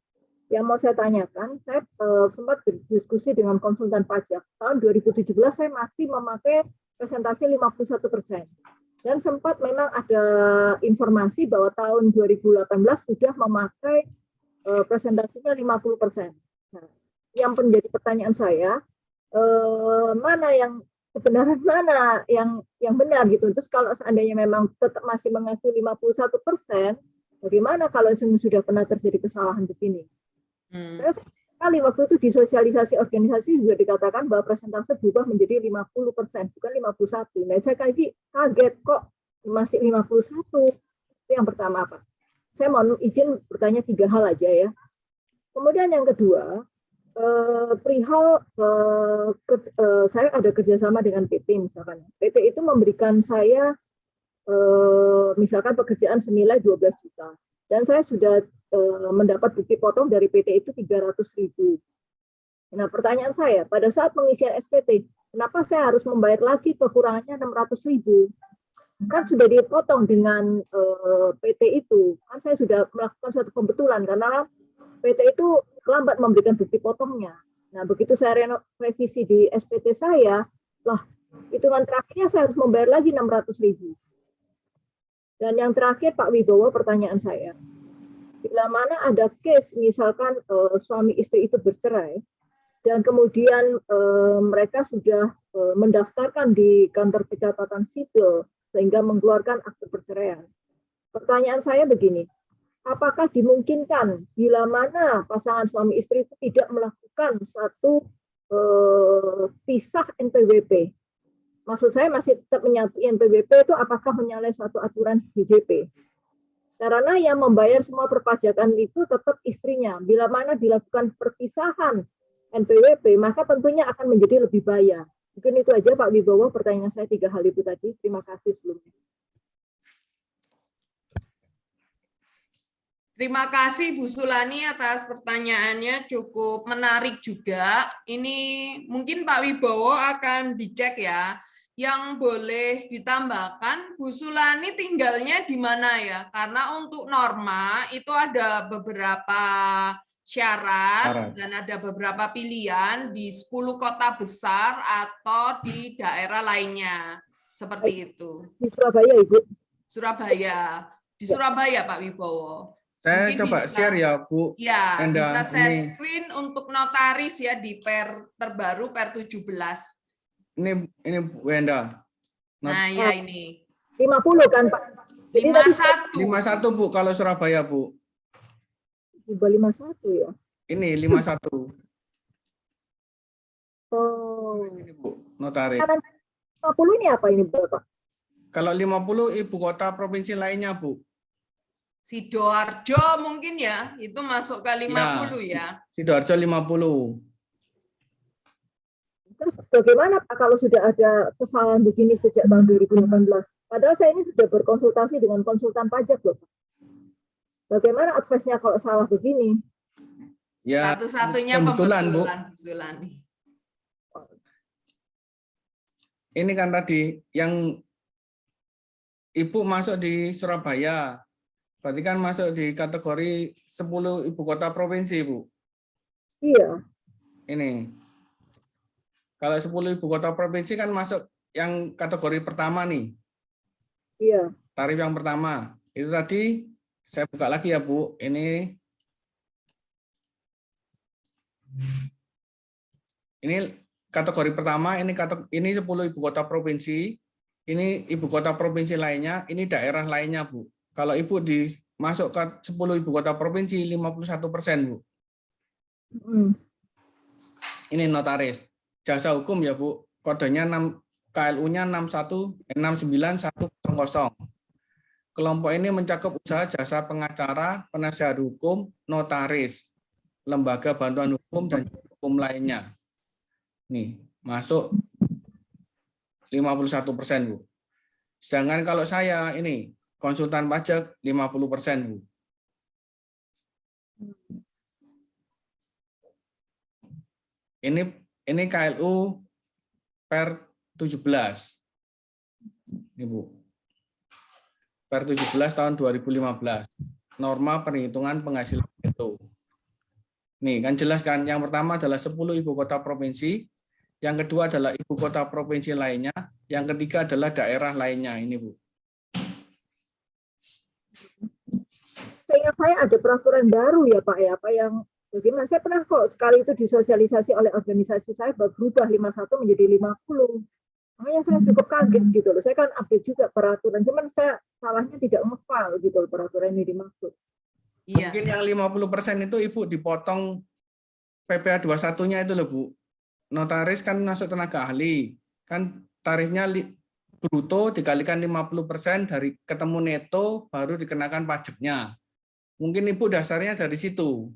Yang mau saya tanyakan, saya sempat berdiskusi dengan konsultan pajak. Tahun 2017 saya masih memakai presentasi 51%. Dan sempat memang ada informasi bahwa tahun 2018 sudah memakai presentasinya 50%. Nah, yang menjadi pertanyaan saya, mana yang kebenaran mana yang benar gitu. Terus kalau seandainya memang tetap masih mengaku 51%, bagaimana kalau sudah pernah terjadi kesalahan begini? Terus kali waktu itu di sosialisasi organisasi juga dikatakan bahwa persentase berubah menjadi 50%, bukan 51%. Nah, saya kaget kok masih 51%. Itu yang pertama, Pak. Saya mau izin bertanya 3 hal aja ya. Kemudian yang kedua, perihal saya ada kerjasama dengan PT misalkan. PT itu memberikan saya misalkan pekerjaan senilai 12 juta. Dan saya sudah mendapat bukti potong dari PT itu 300.000. Nah, pertanyaan saya, pada saat pengisian SPT, kenapa saya harus membayar lagi kekurangannya 600.000? Kan sudah dipotong dengan PT itu. Kan saya sudah melakukan suatu pembetulan karena PT itu lambat memberikan bukti potongnya. Nah, begitu saya revisi di SPT saya, lah, hitungan terakhirnya saya harus membayar lagi 600.000. Dan yang terakhir, Pak Wibowo, pertanyaan saya, bila mana ada case misalkan suami istri itu bercerai dan kemudian mereka sudah mendaftarkan di kantor pencatatan sipil sehingga mengeluarkan akte perceraian. Pertanyaan saya begini, apakah dimungkinkan bila mana pasangan suami istri itu tidak melakukan suatu pisah NPWP? Maksud saya masih tetap menyatu NPWP itu apakah menyalahi suatu aturan BJP? Karena yang membayar semua perpajakan itu tetap istrinya. Bila mana dilakukan perpisahan NPWP, maka tentunya akan menjadi lebih bahaya. Mungkin itu aja Pak Wibowo, pertanyaan saya 3 hal itu tadi. Terima kasih sebelumnya. Terima kasih Bu Sulani atas pertanyaannya, cukup menarik juga. Ini mungkin Pak Wibowo akan dicek ya. Yang boleh ditambahkan, Bu Sulani tinggalnya di mana ya? Karena untuk norma itu ada beberapa syarat dan ada beberapa pilihan di 10 kota besar atau di daerah lainnya. Seperti itu. Di Surabaya, Ibu. Surabaya. Di Surabaya, Pak Wibowo. Saya mungkin coba bisa, share ya, Bu. Ya, Enda, bisa share ini. screen untuk notaris ya di per terbaru per 17. Ini Bu Enda. Nah, ya ini. 50 kan, Pak? 51. 51, Bu, kalau Surabaya, Bu. 51 ya. Ini 51. Oh. Ini, Bu, notaris. 50 ini apa ini, Bapak? Kalau 50 ibu kota provinsi lainnya, Bu. Sidoarjo mungkin ya, itu masuk ke 50 ya. Sidoarjo 50. Terus bagaimana Pak kalau sudah ada kesalahan begini sejak tahun 2018? Padahal saya ini sudah berkonsultasi dengan konsultan pajak loh, Pak. Bagaimana advice-nya kalau salah begini? Ya, satu-satunya pembetulan, Bu. Sulani. Ini kan tadi yang Ibu masuk di Surabaya. Berarti kan masuk di kategori 10 ibu kota provinsi, Bu. Iya. Ini. Kalau 10 ibu kota provinsi kan masuk yang kategori pertama nih. Iya. Tarif yang pertama. Itu tadi saya buka lagi ya, Bu. Ini kategori pertama, ini 10 ibu kota provinsi. Ini ibu kota provinsi lainnya, ini daerah lainnya, Bu. Kalau Ibu masuk ke 10 ibu kota provinsi 51%, Bu. Ini notaris. Jasa hukum ya, Bu. Kodenya KLU-nya 69100. Kelompok ini mencakup usaha jasa pengacara, penasihat hukum, notaris. lembaga bantuan hukum dan hukum lainnya. Nih, masuk 51%, Bu. Sedangkan kalau saya ini konsultan pajak 50%, Bu. Ini KLU per 17. Ini, Bu. Per 17 tahun 2015. Norma perhitungan penghasilan itu. Nih, kan jelas kan, yang pertama adalah 10 ibu kota provinsi, yang kedua adalah ibu kota provinsi lainnya, yang ketiga adalah daerah lainnya. Ini, Bu. Seingat saya ada peraturan baru ya Pak ya, apa yang bagaimana? Saya pernah kok sekali itu disosialisasi oleh organisasi saya berubah 51 menjadi 50. Makanya saya cukup kaget gitu loh. Saya kan update juga peraturan, cuman saya salahnya tidak ngefile gitu loh peraturan ini dimaksud. Iya. Mungkin yang 50% itu Ibu dipotong PPh 21-nya itu loh, Bu. Notaris kan masuk tenaga ahli. Kan tarifnya bruto dikalikan 50% dari ketemu neto baru dikenakan pajaknya. Mungkin Ibu dasarnya dari situ.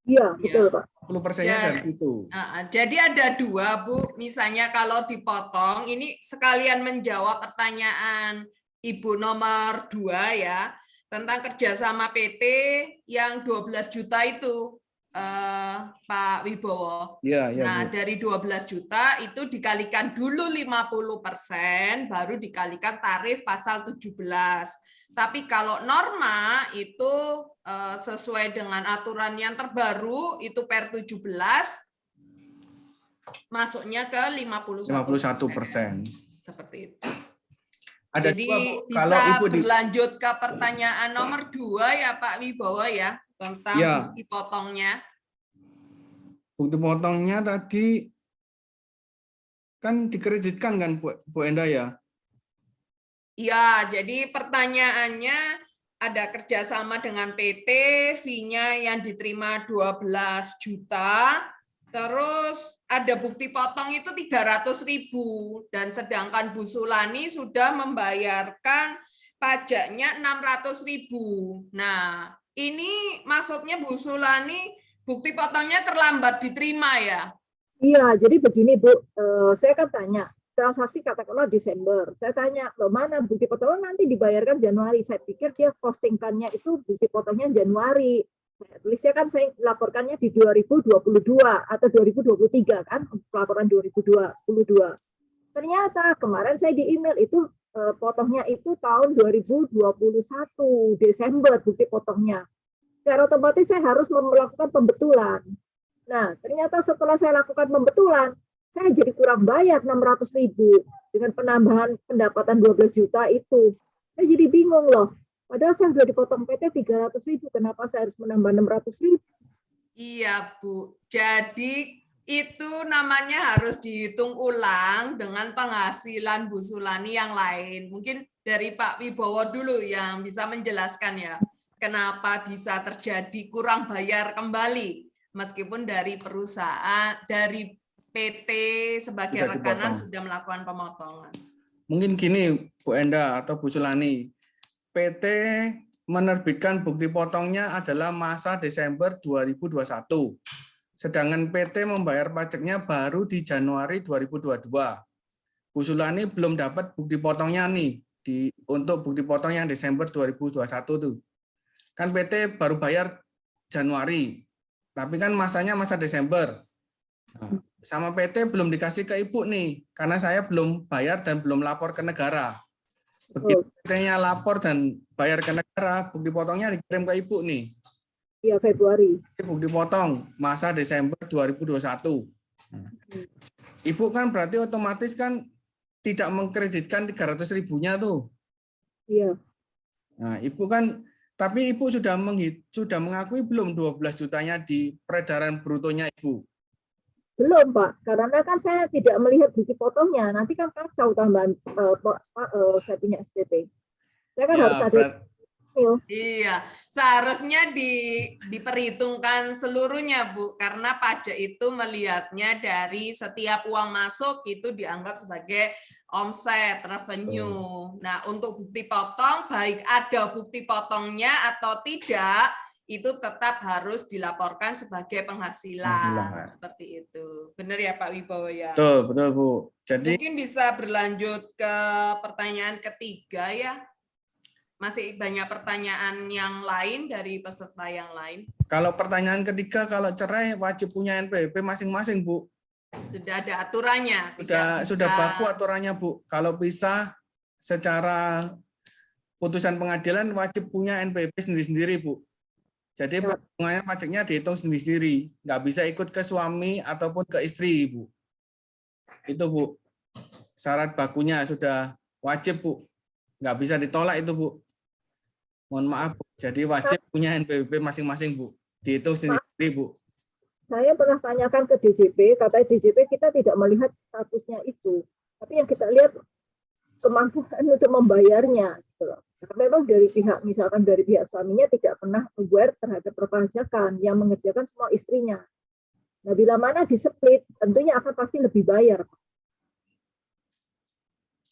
Iya, betul Pak. 50%-nya dari situ. Jadi ada dua, Bu. Misalnya kalau dipotong, ini sekalian menjawab pertanyaan Ibu nomor 2 ya, tentang kerjasama PT yang 12 juta itu, Pak Wibowo. Ya, Nah, Bu. dari 12 juta itu dikalikan dulu 50%, baru dikalikan tarif pasal 17. Tapi kalau norma itu sesuai dengan aturan yang terbaru, itu per 17, masuknya ke 51%. Seperti itu. Ada jadi dua, Bu. bisa Kalau Ibu berlanjut ke pertanyaan nomor 2 ya Pak Wibowo ya, tentang bukti potongnya. Bukti potongnya tadi kan dikreditkan kan Bu Enda ya? Ya, jadi pertanyaannya ada kerjasama dengan PT, fee-nya yang diterima 12 juta, terus ada bukti potong itu 300.000, dan sedangkan Bu Sulani sudah membayarkan pajaknya 600.000. Nah, ini maksudnya Bu Sulani bukti potongnya terlambat diterima ya? Iya, jadi begini Bu, saya kan tanya, transaksi katakanlah Desember, saya tanya, loh mana bukti potongnya nanti dibayarkan Januari, saya pikir dia postingkannya itu bukti potongnya Januari, tulisnya kan saya laporkannya di 2022 atau 2023 kan, laporan 2022. Ternyata kemarin saya di email itu potongnya itu tahun 2021 Desember bukti potongnya. Secara otomatis saya harus melakukan pembetulan. Nah, ternyata setelah saya lakukan pembetulan, saya jadi kurang bayar 600.000 dengan penambahan pendapatan 12 juta itu. Saya jadi bingung loh. Padahal saya sudah dipotong PT 300.000, kenapa saya harus menambah 600.000? Iya, Bu. Jadi itu namanya harus dihitung ulang dengan penghasilan Bu Sulani yang lain. Mungkin dari Pak Wibowo dulu yang bisa menjelaskan ya, kenapa bisa terjadi kurang bayar kembali, meskipun dari perusahaan, dari PT sebagai rekanan sudah melakukan pemotongan. Mungkin gini, Bu Enda atau Bu Sulani, PT menerbitkan bukti potongnya adalah masa Desember 2021. Sedangkan PT membayar pajaknya baru di Januari 2022. Bu Sulani belum dapat bukti potongnya nih untuk bukti potong yang Desember 2021 tuh. Kan PT baru bayar Januari, tapi kan masanya masa Desember. Nah, sama PT belum dikasih ke Ibu nih, karena saya belum bayar dan belum lapor ke negara. Begitu PT-nya lapor dan bayar ke negara, bukti potongnya dikirim ke Ibu nih. Iya, Februari. Bukti potong masa Desember 2021. Ibu kan berarti otomatis kan tidak mengkreditkan 300.000-nya tuh. Iya. Nah, Ibu kan, tapi Ibu sudah mengakui belum 12 jutanya di peredaran brutonya Ibu? Belum Pak, karena kan saya tidak melihat bukti potongnya. Nanti kan kacau tambahan saya punya SPT. Saya kan harus ada. Iya, seharusnya diperhitungkan seluruhnya, Bu, karena pajak itu melihatnya dari setiap uang masuk itu dianggap sebagai omset, revenue. Nah, untuk bukti potong, baik ada bukti potongnya atau tidak, itu tetap harus dilaporkan sebagai penghasilan. Penghasilan. Seperti itu. Benar ya Pak Wibowo ya? Betul, betul Bu. Jadi Mungkin bisa berlanjut ke pertanyaan ketiga ya. Masih banyak pertanyaan yang lain dari peserta yang lain. kalau pertanyaan ketiga, kalau cerai wajib punya NPWP masing-masing Bu. Sudah ada aturannya. Sudah baku aturannya Bu. Kalau pisah secara putusan pengadilan wajib punya NPWP sendiri-sendiri Bu. Jadi perhitungannya pajaknya dihitung sendiri-sendiri. Nggak bisa ikut ke suami ataupun ke istri Bu. Itu Bu. Syarat bakunya sudah wajib Bu. Nggak bisa ditolak itu Bu. Mohon maaf Bu. Jadi wajib punya NPWP masing-masing Bu. Dihitung sendiri Bu. Saya pernah tanyakan ke DJP, katanya DJP kita tidak melihat statusnya itu. Tapi yang kita lihat kemampuan untuk membayarnya. Gitu loh. Karena memang dari pihak, misalkan dari pihak suaminya tidak pernah aware terhadap perpajakan yang mengerjakan semua istrinya. Nah, bila mana di-split, tentunya akan pasti lebih bayar.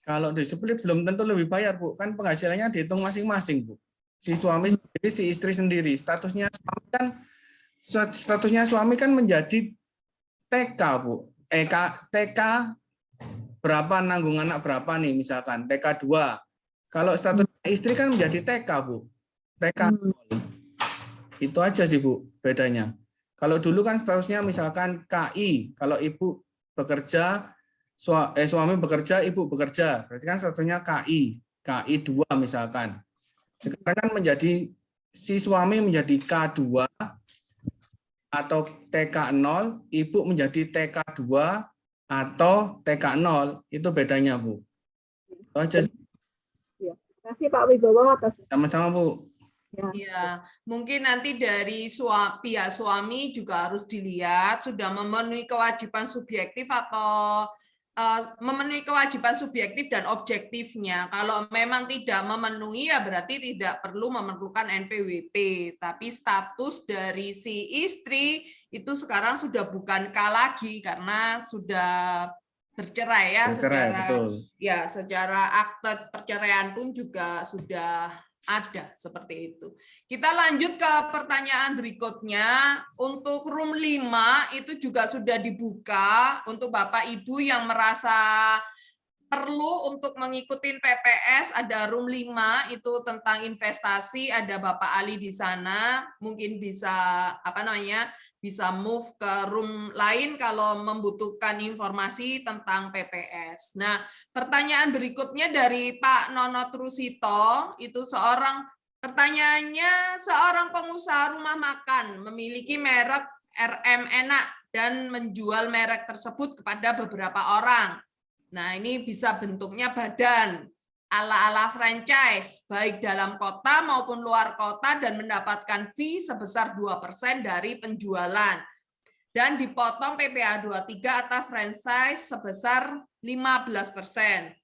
Kalau di-split belum tentu lebih bayar Bu. Kan penghasilannya dihitung masing-masing Bu. Si suami sendiri, si istri sendiri. Statusnya suami kan menjadi TK Bu. TK berapa, nanggung anak berapa nih misalkan TK 2. Kalau status istri kan menjadi TK Bu. TK 0. Itu aja sih Bu bedanya. Kalau dulu kan statusnya misalkan KI, kalau ibu bekerja, suami bekerja, ibu bekerja, berarti kan statusnya KI 2 misalkan. Sekarang kan menjadi si suami menjadi K2 atau TK 0, ibu menjadi TK 2 atau TK 0, itu bedanya Bu. Itu aja sih. Terima kasih Pak Wibowo atas. Sama-sama Bu. Ya, mungkin nanti dari pihak suami juga harus dilihat sudah memenuhi kewajiban subjektif atau memenuhi kewajiban subjektif dan objektifnya. Kalau memang tidak memenuhi ya berarti tidak perlu memerlukan NPWP. Tapi status dari si istri itu sekarang sudah bukan K lagi karena sudah bercerai ya. Bercerai, betul. Ya, secara akte perceraian pun juga sudah ada seperti itu. Kita lanjut ke pertanyaan berikutnya. Untuk room 5 itu juga sudah dibuka untuk Bapak Ibu yang merasa perlu untuk mengikuti PPS. Ada room 5 itu tentang investasi, ada Bapak Ali di sana. Mungkin bisa bisa move ke room lain kalau membutuhkan informasi tentang PPS. Nah, pertanyaan berikutnya dari Pak Nono Trusito, itu pertanyaannya, seorang pengusaha rumah makan memiliki merek RM Enak dan menjual merek tersebut kepada beberapa orang. Nah, ini bisa bentuknya badan ala-ala franchise, baik dalam kota maupun luar kota, dan mendapatkan fee sebesar 2% dari penjualan. Dan dipotong PPh 23 atas franchise sebesar 15%.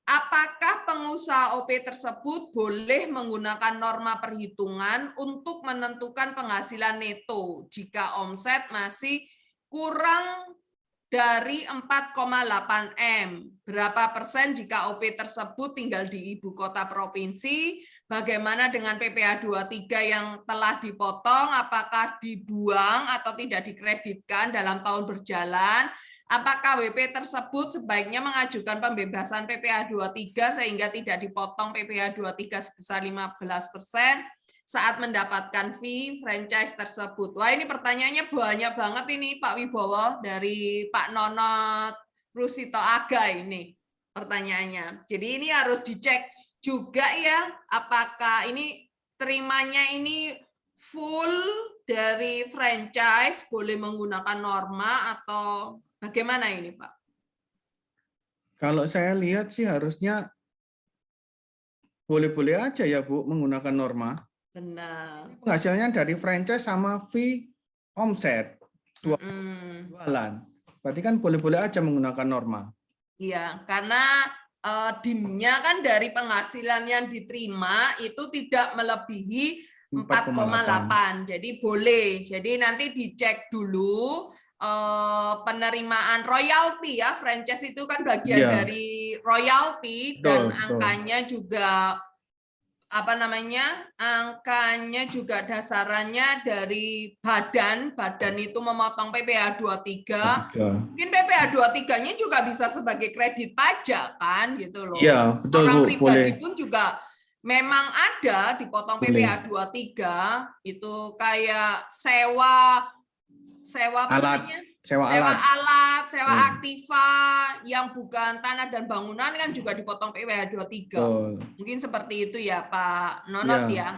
Apakah pengusaha OP tersebut boleh menggunakan norma perhitungan untuk menentukan penghasilan neto jika omset masih kurang dari 4,8 M? Berapa persen jika OP tersebut tinggal di ibu kota provinsi? Bagaimana dengan PPh 23 yang telah dipotong? Apakah dibuang atau tidak dikreditkan dalam tahun berjalan? Apakah WP tersebut sebaiknya mengajukan pembebasan PPh 23 sehingga tidak dipotong PPh 23 sebesar 15% saat mendapatkan fee franchise tersebut? Wah, ini pertanyaannya banyak banget ini Pak Wibowo dari Pak Nono Rusito Aga ini pertanyaannya. Jadi ini harus dicek juga ya, apakah ini terimanya ini full dari franchise, boleh menggunakan norma atau bagaimana ini Pak? Kalau saya lihat sih harusnya boleh-boleh aja ya Bu menggunakan norma. Benar. Penghasilannya dari franchise sama fee omset jualan. Berarti kan boleh-boleh aja menggunakan norma. Iya, karena DIM-nya kan dari penghasilan yang diterima itu tidak melebihi 4,8. Jadi boleh. Jadi nanti dicek dulu penerimaan royalti ya. Franchise itu kan bagian dari royalti dan angkanya juga apa namanya, angkanya juga dasarannya dari badan itu memotong PPh 23. Mungkin PPh 23-nya juga bisa sebagai kredit pajak kan gitu loh. Iya, betul Orang Bu, pribadi boleh. pun juga memang ada dipotong PPh 23 itu kayak sewa apa Alat, namanya? sewa Sewa alat. alat, sewa Ya. aktiva yang bukan tanah dan bangunan kan juga dipotong PPh 23. Betul. Mungkin seperti itu ya Pak Nonot Ya. ya.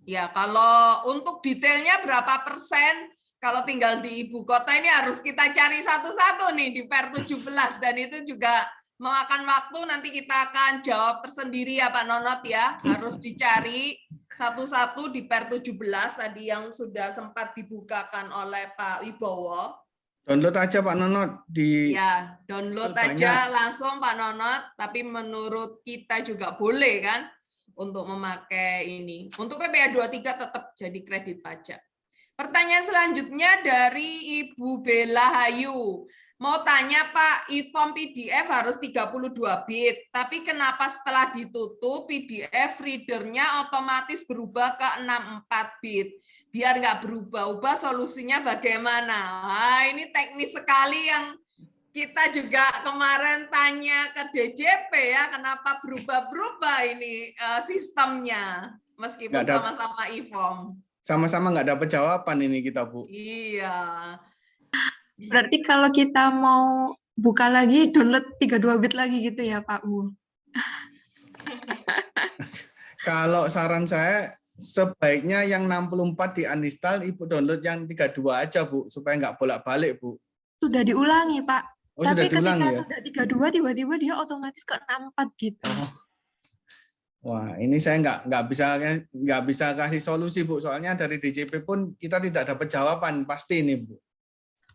Ya, kalau untuk detailnya berapa persen kalau tinggal di ibu kota ini harus kita cari satu-satu nih di Per 17 dan itu juga memakan waktu, nanti kita akan jawab tersendiri ya Pak Nonot ya. Harus dicari satu-satu di Per 17 tadi yang sudah sempat dibukakan oleh Pak Wibowo. Download aja Pak Nonot di ya, download aja langsung Pak Nonot, tapi menurut kita juga boleh kan untuk memakai ini. Untuk PPh 23 tetap jadi kredit pajak. Pertanyaan selanjutnya dari Ibu Bella Hayu. Mau tanya Pak, e-form PDF harus 32 bit, tapi kenapa setelah ditutup PDF readernya otomatis berubah ke 64 bit? Biar nggak berubah-ubah, solusinya bagaimana? Nah, ini teknis sekali yang kita juga kemarin tanya ke DJP ya, kenapa berubah-berubah ini sistemnya, meskipun sama-sama e-form. Sama-sama nggak dapat jawaban ini kita, Bu. Iya. Berarti kalau kita mau buka lagi, download 32 bit lagi gitu ya Pak Bu? Kalau saran saya, sebaiknya yang 64 di uninstall, Ibu download yang 32 aja, Bu, supaya nggak bolak-balik, Bu. Sudah diulangi, Pak. Oh, tapi sudah diulangi ketika ya? sudah 32, tiba-tiba dia otomatis ke 64 gitu. Oh. Wah, ini saya nggak bisa kasih solusi, Bu. Soalnya dari DJP pun kita tidak dapat jawaban pasti ini, Bu.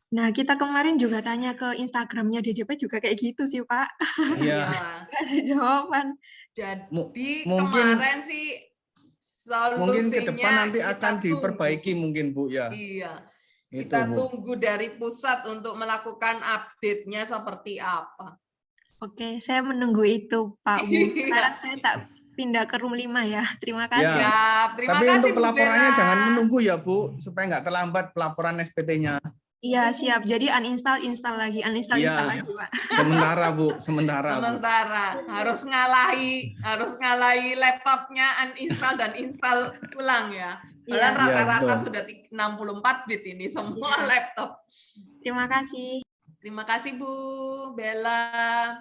Nah, kita kemarin juga tanya ke Instagramnya DJP juga kayak gitu sih, Pak. Iya. Nggak ada jawaban. Jadi mungkin, kemarin sih solusinya mungkin ke depan nanti akan diperbaiki mungkin, Bu, ya. Iya. Itu, Kita Bu. tunggu dari pusat untuk melakukan update-nya seperti apa. Oke, saya menunggu itu, Pak Bu. Sekarang saya tak pindah ke room 5 ya. Terima kasih. Ya, terima Tapi kasih, untuk Bu pelaporannya Bella. jangan menunggu ya, Bu, supaya nggak terlambat pelaporan SPT-nya. Iya, siap. Jadi uninstall, install lagi. Uninstall, install lagi, Pak. Sementara, Bu. Sementara, Bu. Harus ngalahi laptopnya, uninstall dan install ulang ya. Padahal rata-rata sudah 64 bit ini semua laptop. Terima kasih. Terima kasih Bu Bella.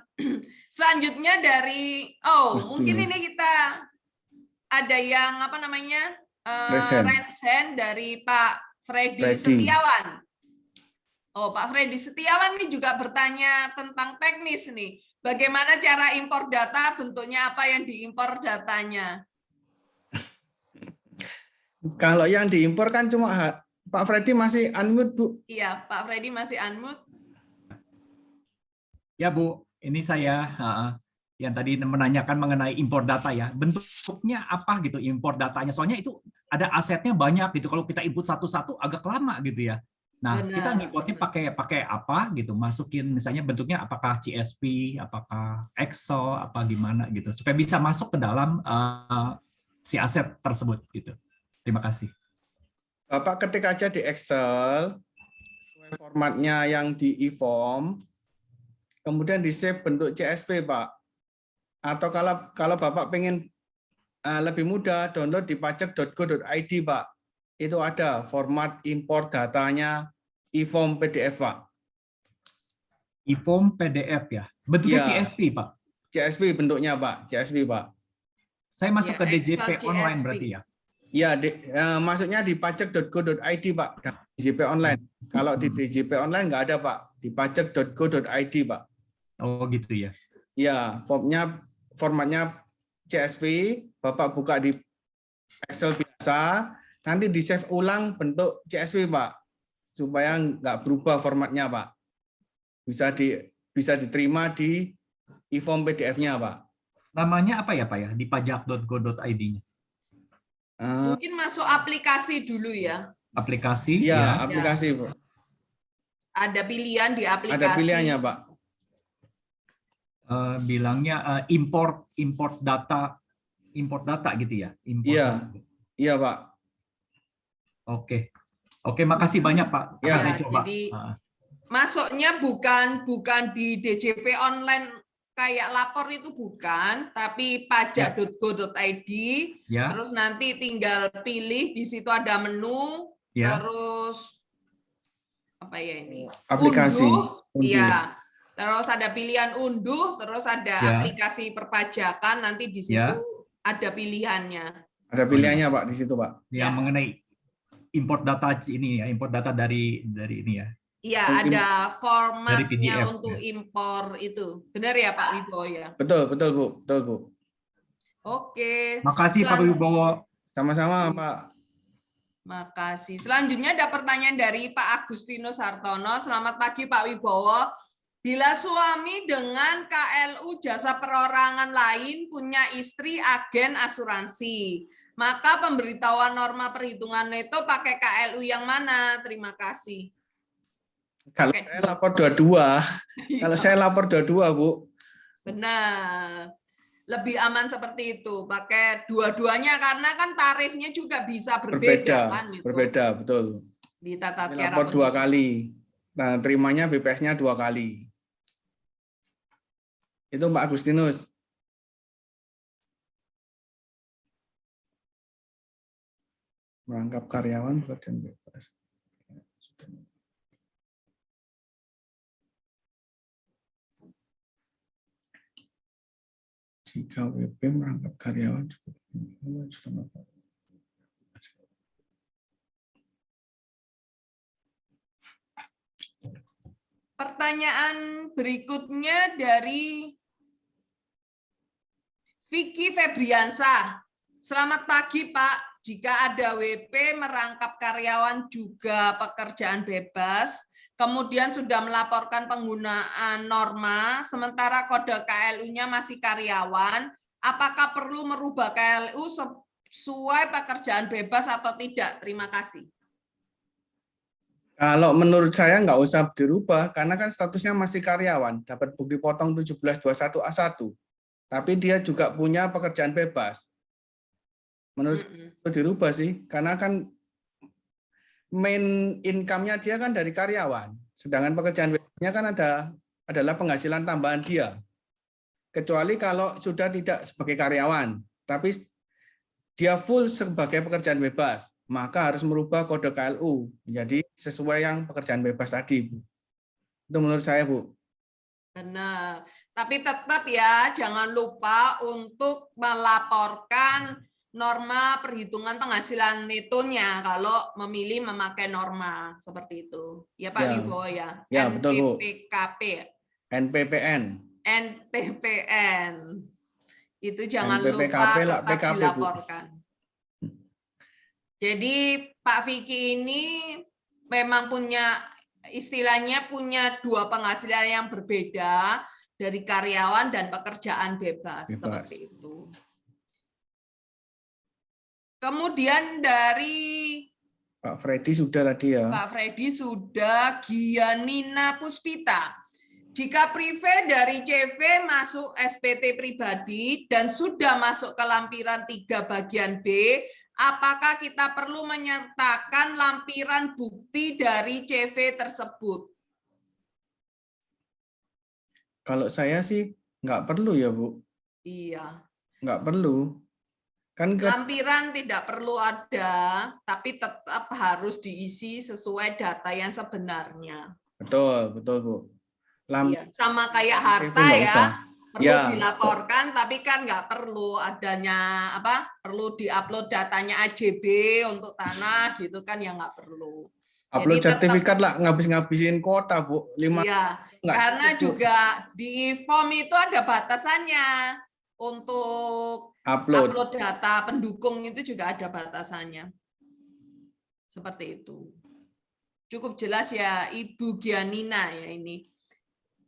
Selanjutnya dari mungkin ini kita ada yang apa namanya? Raise hand dari Pak Freddy Setiawan. Oh, Pak Freddy Setiawan ini juga bertanya tentang teknis nih. Bagaimana cara impor data, bentuknya apa yang diimpor datanya? Kalau yang diimpor kan cuma Pak Freddy masih unmute, Bu. Iya, Pak Freddy masih unmute. Ya, Bu, ini saya yang tadi menanyakan mengenai impor data ya. Bentuknya apa gitu impor datanya? Soalnya itu ada asetnya banyak gitu. Kalau kita input satu-satu agak lama gitu ya. Nah, kita ngimportnya pakai apa gitu? Masukin misalnya bentuknya apakah CSV, apakah Excel, apa gimana gitu. Supaya bisa masuk ke dalam si aset tersebut gitu. Terima kasih. Bapak ketik aja di Excel formatnya yang di e-form, kemudian di save bentuk CSV, Pak. Atau kalau Bapak pengen lebih mudah, download di pajak.go.id, Pak. Itu ada format import datanya e-form PDF, Pak. E-form PDF ya? Bentuknya CSV, Pak? CSV bentuknya, Pak. CSV, Pak. Saya masuk ke DJP online berarti ya? Ya, masuknya di pajak.go.id, Pak. DJP online. Kalau di DJP online nggak ada, Pak. Di pajak.go.id, Pak. Oh, gitu ya? Ya, formatnya CSV, Bapak buka di Excel biasa, nanti di-save ulang bentuk CSV, Pak. Supaya nggak berubah formatnya, Pak. Bisa diterima di e-form PDF-nya, Pak. Namanya apa ya, Pak ya? Di pajak.go.id-nya? Mungkin masuk aplikasi dulu ya. Aplikasi? Ya, aplikasi, Pak. Ada pilihan di aplikasi. Ada pilihannya, Pak. Bilangnya import data import data gitu ya? Import Iya. data. Iya, Pak. Oke, makasih banyak Pak. Akan Ya, saya coba. jadi masuknya bukan di DJP online kayak lapor itu bukan, tapi pajak.go.id. Ya. Terus nanti tinggal pilih, di situ ada menu, Ya. terus apa ya ini? Aplikasi. Unduh. Iya. Terus ada pilihan unduh, terus ada Ya. aplikasi perpajakan, nanti di situ Ya. ada pilihannya. Ada pilihannya, Pak, di situ, Pak. Yang Ya. mengenai import data ini ya, import data dari ini ya. Iya, Mungkin ada formatnya dari PDF, untuk ya. impor itu. Benar ya Pak Wibowo ya? Betul, Bu. Betul, Bu. Oke. Makasih Pak Wibowo. Sama-sama, Pak. Makasih. Selanjutnya ada pertanyaan dari Pak Agustinus Hartono. Selamat pagi Pak Wibowo. Bila suami dengan KLU jasa perorangan lain punya istri agen asuransi, maka pemberitahuan norma perhitungan neto pakai KLU yang mana? Terima kasih. Kalau Pakai saya dua. lapor dua-dua. Kalau saya lapor dua-dua, Bu. Benar. Lebih aman seperti itu. Pakai dua-duanya karena kan tarifnya juga bisa berbeda kan itu. Berbeda, betul. Di tata Ini cara lapor 2 penghitungan. kali. Nah, terimanya BPS-nya 2 kali. Itu Mbak Agustinus. Merangkap karyawan pekerjaan bebas. Jika WP merangkap karyawan cukup. Pertanyaan berikutnya dari Vicky Febriansah. Selamat pagi Pak. Jika ada WP merangkap karyawan juga pekerjaan bebas, kemudian sudah melaporkan penggunaan norma, sementara kode KLU-nya masih karyawan, apakah perlu merubah KLU sesuai pekerjaan bebas atau tidak? Terima kasih. Kalau menurut saya nggak usah dirubah, karena kan statusnya masih karyawan, dapat bukti potong 1721A1. Tapi dia juga punya pekerjaan bebas. Menurut saya itu dirubah sih, karena kan main income-nya dia kan dari karyawan. Sedangkan pekerjaan bebasnya kan adalah penghasilan tambahan dia. Kecuali kalau sudah tidak sebagai karyawan, tapi dia full sebagai pekerjaan bebas, maka harus merubah kode KLU menjadi sesuai yang pekerjaan bebas tadi, Bu. Itu menurut saya, Bu. Benar. Tapi tetap ya, jangan lupa untuk melaporkan norma perhitungan penghasilan netonya kalau memilih memakai norma seperti itu. Ya Pak Wibowo ya. Ya, betul, Bu. NPPKP. NPPN. NPPN. Itu jangan NPPKP lupa lah, tetap PKP, Bu. dilaporkan. Jadi Pak Vicky ini memang punya istilahnya punya dua penghasilan yang berbeda dari karyawan dan pekerjaan bebas. Seperti itu. Kemudian dari Pak Freddy sudah tadi ya. Pak Freddy sudah, Gianina Puspita. Jika prive dari CV masuk SPT pribadi dan sudah masuk ke lampiran 3 bagian B, apakah kita perlu menyertakan lampiran bukti dari CV tersebut? Kalau saya sih nggak perlu ya, Bu. Iya. Nggak perlu. Kan Lampiran tidak perlu ada, tapi tetap harus diisi sesuai data yang sebenarnya. betul, Bu. Iya, sama kayak harta nggak ya, usah. perlu Ya. dilaporkan, tapi kan nggak perlu adanya perlu diupload datanya AJB untuk tanah gitu kan ya nggak perlu. Upload Jadi sertifikat lah, ngabisin kuota, Bu. 5. Iya, nggak karena cukup, Bu. juga di form itu ada batasannya untuk Upload. data pendukung itu juga ada batasannya. Seperti itu. Cukup jelas ya Ibu Gianina ya ini.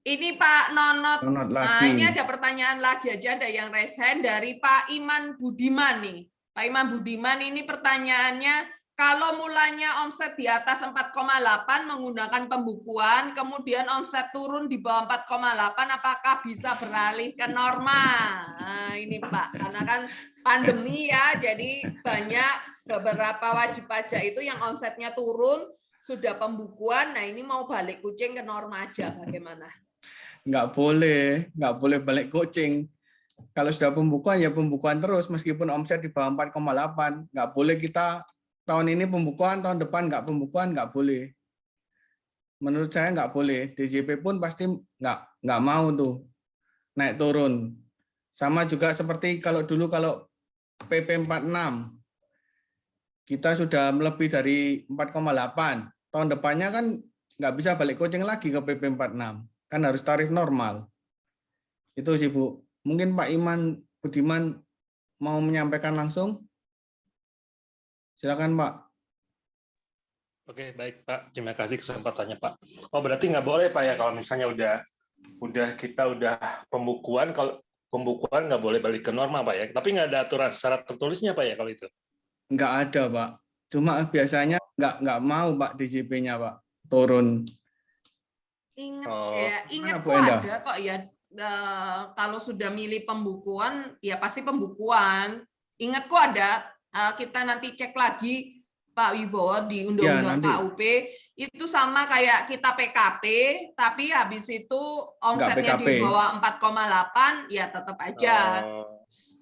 Ini Pak Nonot. Nonot Nah, lagi. ini ada pertanyaan lagi aja, ada yang raise hand dari Pak Iman Budiman nih. Pak Iman Budiman ini pertanyaannya, kalau mulanya omset di atas 4,8 menggunakan pembukuan, kemudian omset turun di bawah 4,8, apakah bisa beralih ke norma? Nah, ini Pak, karena kan pandemi ya, jadi banyak beberapa wajib pajak itu yang omsetnya turun, sudah pembukuan, nah ini mau balik kucing ke norma aja, bagaimana? Nggak boleh balik kucing. Kalau sudah pembukuan ya pembukuan terus, meskipun omset di bawah 4,8. Nggak boleh kita tahun ini pembukuan, tahun depan nggak pembukuan, nggak boleh. Menurut saya nggak boleh. DJP pun pasti nggak mau tuh naik turun. Sama juga seperti kalau dulu kalau PP 46 kita sudah lebih dari 4,8. Tahun depannya kan nggak bisa balik kucing lagi ke PP 46. Kan harus tarif normal. Itu sih Bu. Mungkin Pak Iman Budiman mau menyampaikan langsung. Silakan Pak. Oke, baik Pak. Terima kasih kesempatannya Pak. Oh, berarti nggak boleh Pak ya kalau misalnya kita udah pembukuan, kalau pembukuan nggak boleh balik ke norma Pak ya. Tapi nggak ada aturan secara tertulisnya Pak ya kalau itu. Nggak ada Pak. Cuma biasanya nggak mau Pak DJP-nya Pak turun. Ingat kok ada kok ya. Kalau sudah milih pembukuan, ya pasti pembukuan. Ingat kok ada. Kita nanti cek lagi Pak Wibowo di Undang-Undang KUP itu sama kayak kita PKP, tapi habis itu omsetnya di bawah 4,8 ya tetap aja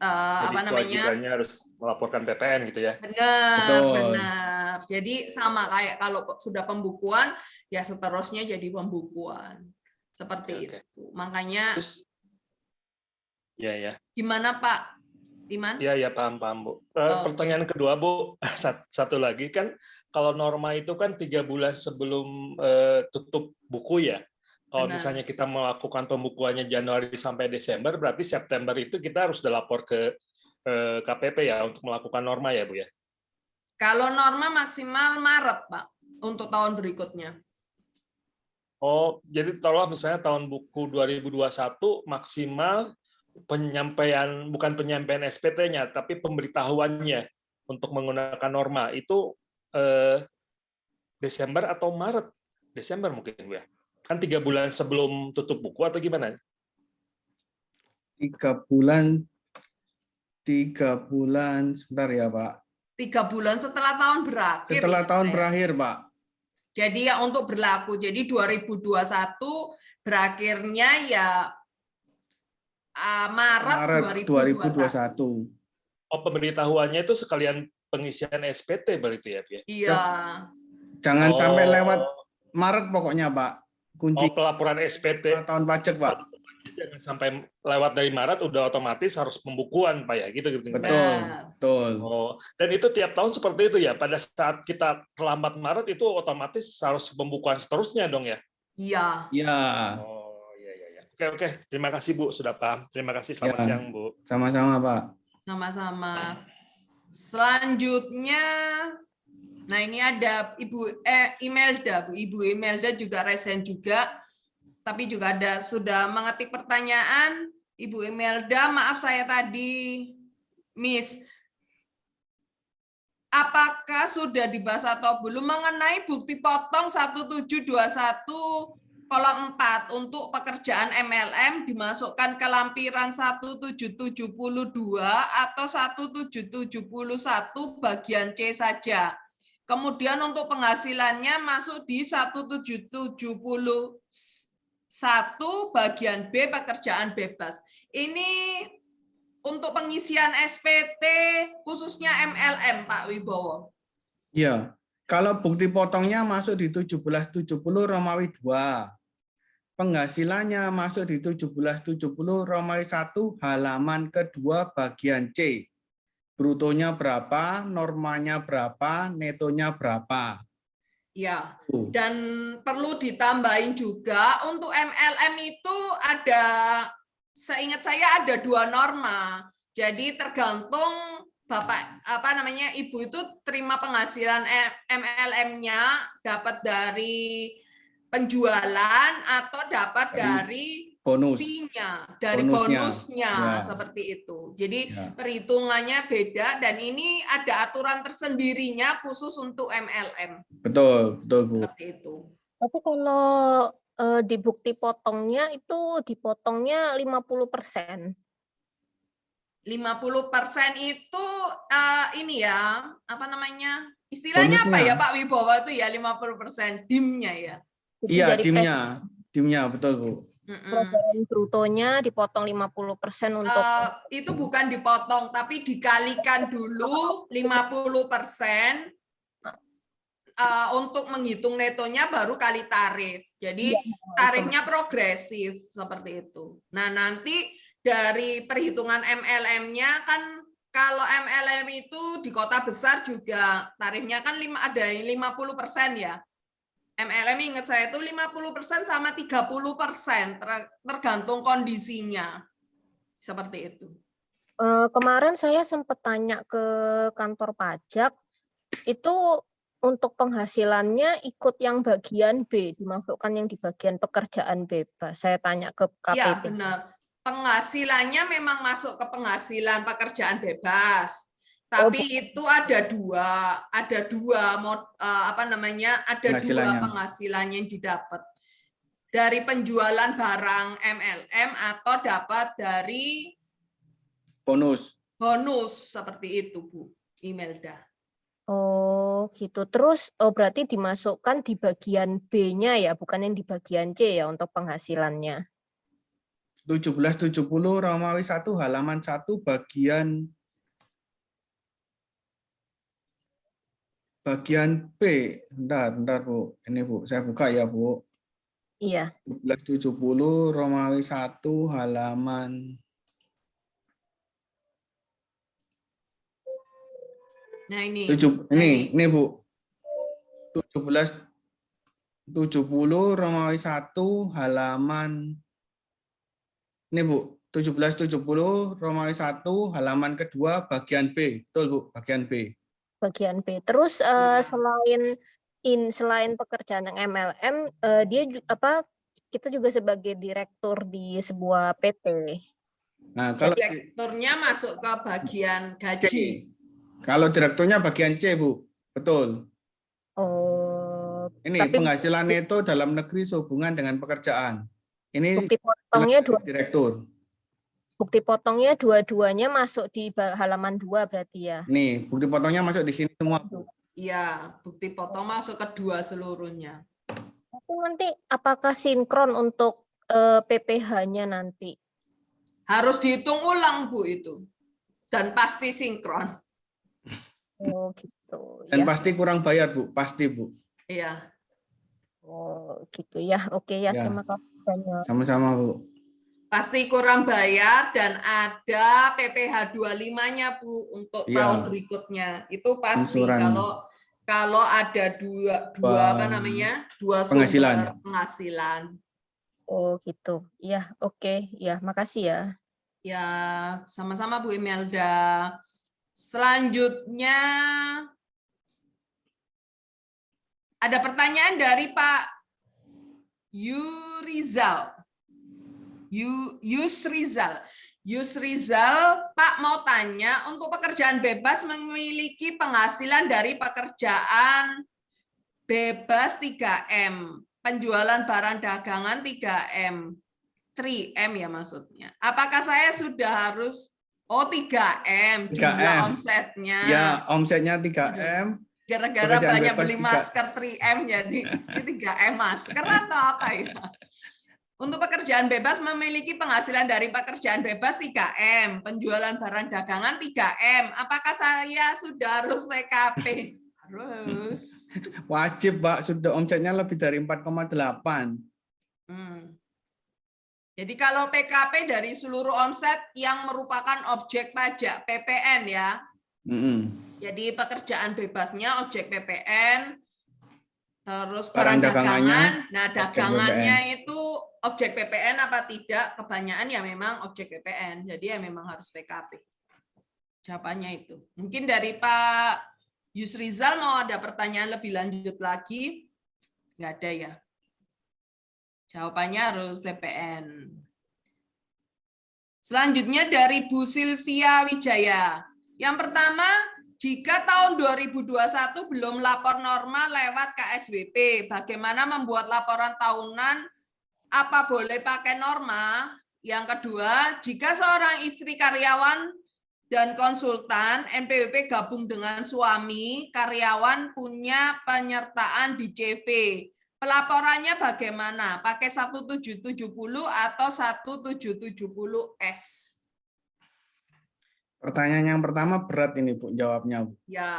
apa namanya? Kewajibannya harus melaporkan PPN gitu ya. Benar. Jadi sama kayak kalau sudah pembukuan ya seterusnya jadi pembukuan. Seperti itu. Makanya ya. Gimana Pak Iman? Ya, paham Bu. Pertanyaan kedua Bu, satu lagi kan kalau norma itu kan 3 bulan sebelum tutup buku ya. Kalau misalnya kita melakukan pembukuannya Januari sampai Desember, berarti September itu kita harus lapor ke KPP ya untuk melakukan norma ya Bu ya. Kalau norma maksimal Maret Pak untuk tahun berikutnya. Oh, jadi kalau misalnya tahun buku 2021 maksimal penyampaian, bukan penyampaian SPT-nya, tapi pemberitahuannya untuk menggunakan norma itu Desember atau Maret? Desember mungkin ya. Kan 3 bulan sebelum tutup buku atau gimana? 3 bulan sebentar ya Pak. 3 bulan setelah tahun berakhir. Setelah tahun berakhir Pak. Jadi ya untuk berlaku. Jadi 2021 berakhirnya ya Maret 2021. Oh, pemberitahuannya itu sekalian pengisian SPT berarti ya? Iya. Jangan sampai lewat Maret pokoknya Pak. Kunci pelaporan SPT tahun pajak Pak. Jangan sampai lewat dari Maret udah otomatis harus pembukuan Pak ya, gitu. Betul. Oh, dan itu tiap tahun seperti itu ya. Pada saat kita terlambat Maret itu otomatis harus pembukuan seterusnya dong ya. Iya. Oh, iya. Oke. Terima kasih Bu sudah paham. Terima kasih. Selamat siang Bu. Sama-sama Pak. Sama-sama. Selanjutnya, nah ini ada Ibu Imelda. Ibu Imelda juga resen juga. Tapi juga ada sudah mengetik pertanyaan. Ibu Imelda, maaf saya tadi miss. Apakah sudah dibahas atau belum mengenai bukti potong 1721 kolom 4 untuk pekerjaan MLM dimasukkan ke lampiran 1772 atau 1771 bagian C saja. Kemudian untuk penghasilannya masuk di 1771 bagian B pekerjaan bebas. Ini untuk pengisian SPT khususnya MLM Pak Wibowo. Iya. Kalau bukti potongnya masuk di 1770 Romawi 2. Penghasilannya masuk di 1770 Romawi 1 halaman kedua bagian C. Brutonya berapa, normanya berapa, netonya berapa. Ya, dan perlu ditambahin juga untuk MLM itu ada, seingat saya ada 2 norma. Jadi tergantung Bapak Ibu itu terima penghasilan MLM-nya dapat dari penjualan atau dapat dari fee-nya, dari bonusnya seperti itu. Jadi perhitungannya beda dan ini ada aturan tersendirinya khusus untuk MLM. Betul Bu. Seperti itu. Tapi kalau di bukti potongnya itu dipotongnya 50%. 50% itu ini ya, apa namanya? Istilahnya apa Bonusnya. ya Pak Wibowo itu ya 50% DIM-nya ya. Jadi Iya, dari dimnya betul Bu. pelajaran brutonya dipotong 50% untuk Itu bukan dipotong, tapi dikalikan dulu 50% untuk menghitung netonya baru kali tarif. Jadi tarifnya progresif seperti itu. Nah, nanti dari perhitungan MLM-nya kan kalau MLM itu di kota besar juga tarifnya kan ada 50% ya. MLM ingat saya itu 50% sama 30% tergantung kondisinya. Seperti itu. Kemarin saya sempat tanya ke kantor pajak, itu untuk penghasilannya ikut yang bagian B, dimasukkan yang di bagian pekerjaan bebas. Saya tanya ke Ya, KPP. benar. Penghasilannya memang masuk ke penghasilan pekerjaan bebas. Tapi itu ada dua ada dua penghasilan yang didapat. Dari penjualan barang MLM atau dapat dari Bonus. bonus seperti itu, Bu Imelda. Oh, gitu. Terus berarti dimasukkan di bagian B-nya ya, bukan yang di bagian C ya untuk penghasilannya. 1770 Romawi 1 halaman 1 bagian B. Bentar Bu. Ini Bu, saya buka ya Bu. Iya. 1770 Romawi 1 halaman. Nah, ini Bu. 1770 Romawi 1 halaman. Ini Bu, 1770 Romawi 1 halaman kedua bagian B. Betul Bu, bagian B. Bagian B. Terus selain pekerjaan yang MLM, dia kita juga sebagai direktur di sebuah PT. Nah, kalau direkturnya masuk ke bagian gaji. Kalau direkturnya bagian C, Bu. Betul. Oh. Ini penghasilan neto dalam negeri sehubungan dengan pekerjaan. Ini bukti potongnya direktur. Bukti potongnya dua-duanya masuk di halaman 2 berarti ya. Nih, bukti potongnya masuk di sini semua, Bu. Iya, bukti potong masuk ke dua seluruhnya. Tapi nanti apakah sinkron untuk PPh-nya nanti? Harus dihitung ulang, Bu, itu. Dan pasti sinkron. Oh, gitu. Dan ya. pasti kurang bayar, Bu. Pasti, Bu. Iya. Oh, gitu ya. Oke ya, terima kasih banyak. Sama-sama, Bu. Pasti kurang bayar dan ada PPh 25-nya, Bu, untuk tahun berikutnya. Itu pasti kalau ada dua penghasilan. sumber penghasilan. Oh, gitu. Ya, oke. Ya, makasih ya. Ya, sama-sama Bu Imelda. Selanjutnya ada pertanyaan dari Pak Yusrizal, Pak mau tanya, untuk pekerjaan bebas memiliki penghasilan dari pekerjaan bebas 3M, penjualan barang dagangan 3M, 3M ya maksudnya. Apakah saya sudah harus 3M jumlah omsetnya? Ya, omsetnya 3M. Gara-gara banyak beli masker 3M jadi 3M masker atau apa ya? Untuk pekerjaan bebas memiliki penghasilan dari pekerjaan bebas 3M, penjualan barang dagangan 3M. Apakah saya sudah harus PKP? Harus. Wajib, Pak. Sudah omsetnya lebih dari 4,8. Jadi kalau PKP dari seluruh omset yang merupakan objek pajak PPN ya. Jadi pekerjaan bebasnya objek PPN, terus barang dagangan. Nah, dagangannya itu objek PPN apa tidak? Kebanyakan ya memang objek PPN. Jadi ya memang harus PKP. Jawabannya itu. Mungkin dari Pak Yusrizal mau ada pertanyaan lebih lanjut lagi? Nggak ada ya? Jawabannya harus PPN. Selanjutnya dari Bu Silvia Wijaya. Yang pertama, jika tahun 2021 belum lapor normal lewat KSWP, bagaimana membuat laporan tahunan? Apa boleh pakai norma? Yang kedua, jika seorang istri karyawan dan konsultan, NPWP gabung dengan suami, karyawan punya penyertaan di CV. Pelaporannya bagaimana? Pakai 1770 atau 1770S? Pertanyaan yang pertama berat ini Bu jawabnya, Bu. Ya,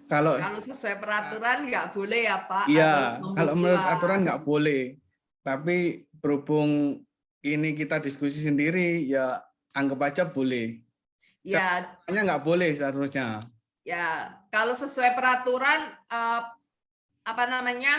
Kalau kalau sesuai peraturan nggak boleh ya Pak. Harus iya, kalau menurut membuktikan. aturan nggak boleh. Tapi berhubung ini kita diskusi sendiri, ya anggap aja boleh. Ya, Hanya nggak boleh seharusnya. ya, kalau sesuai peraturan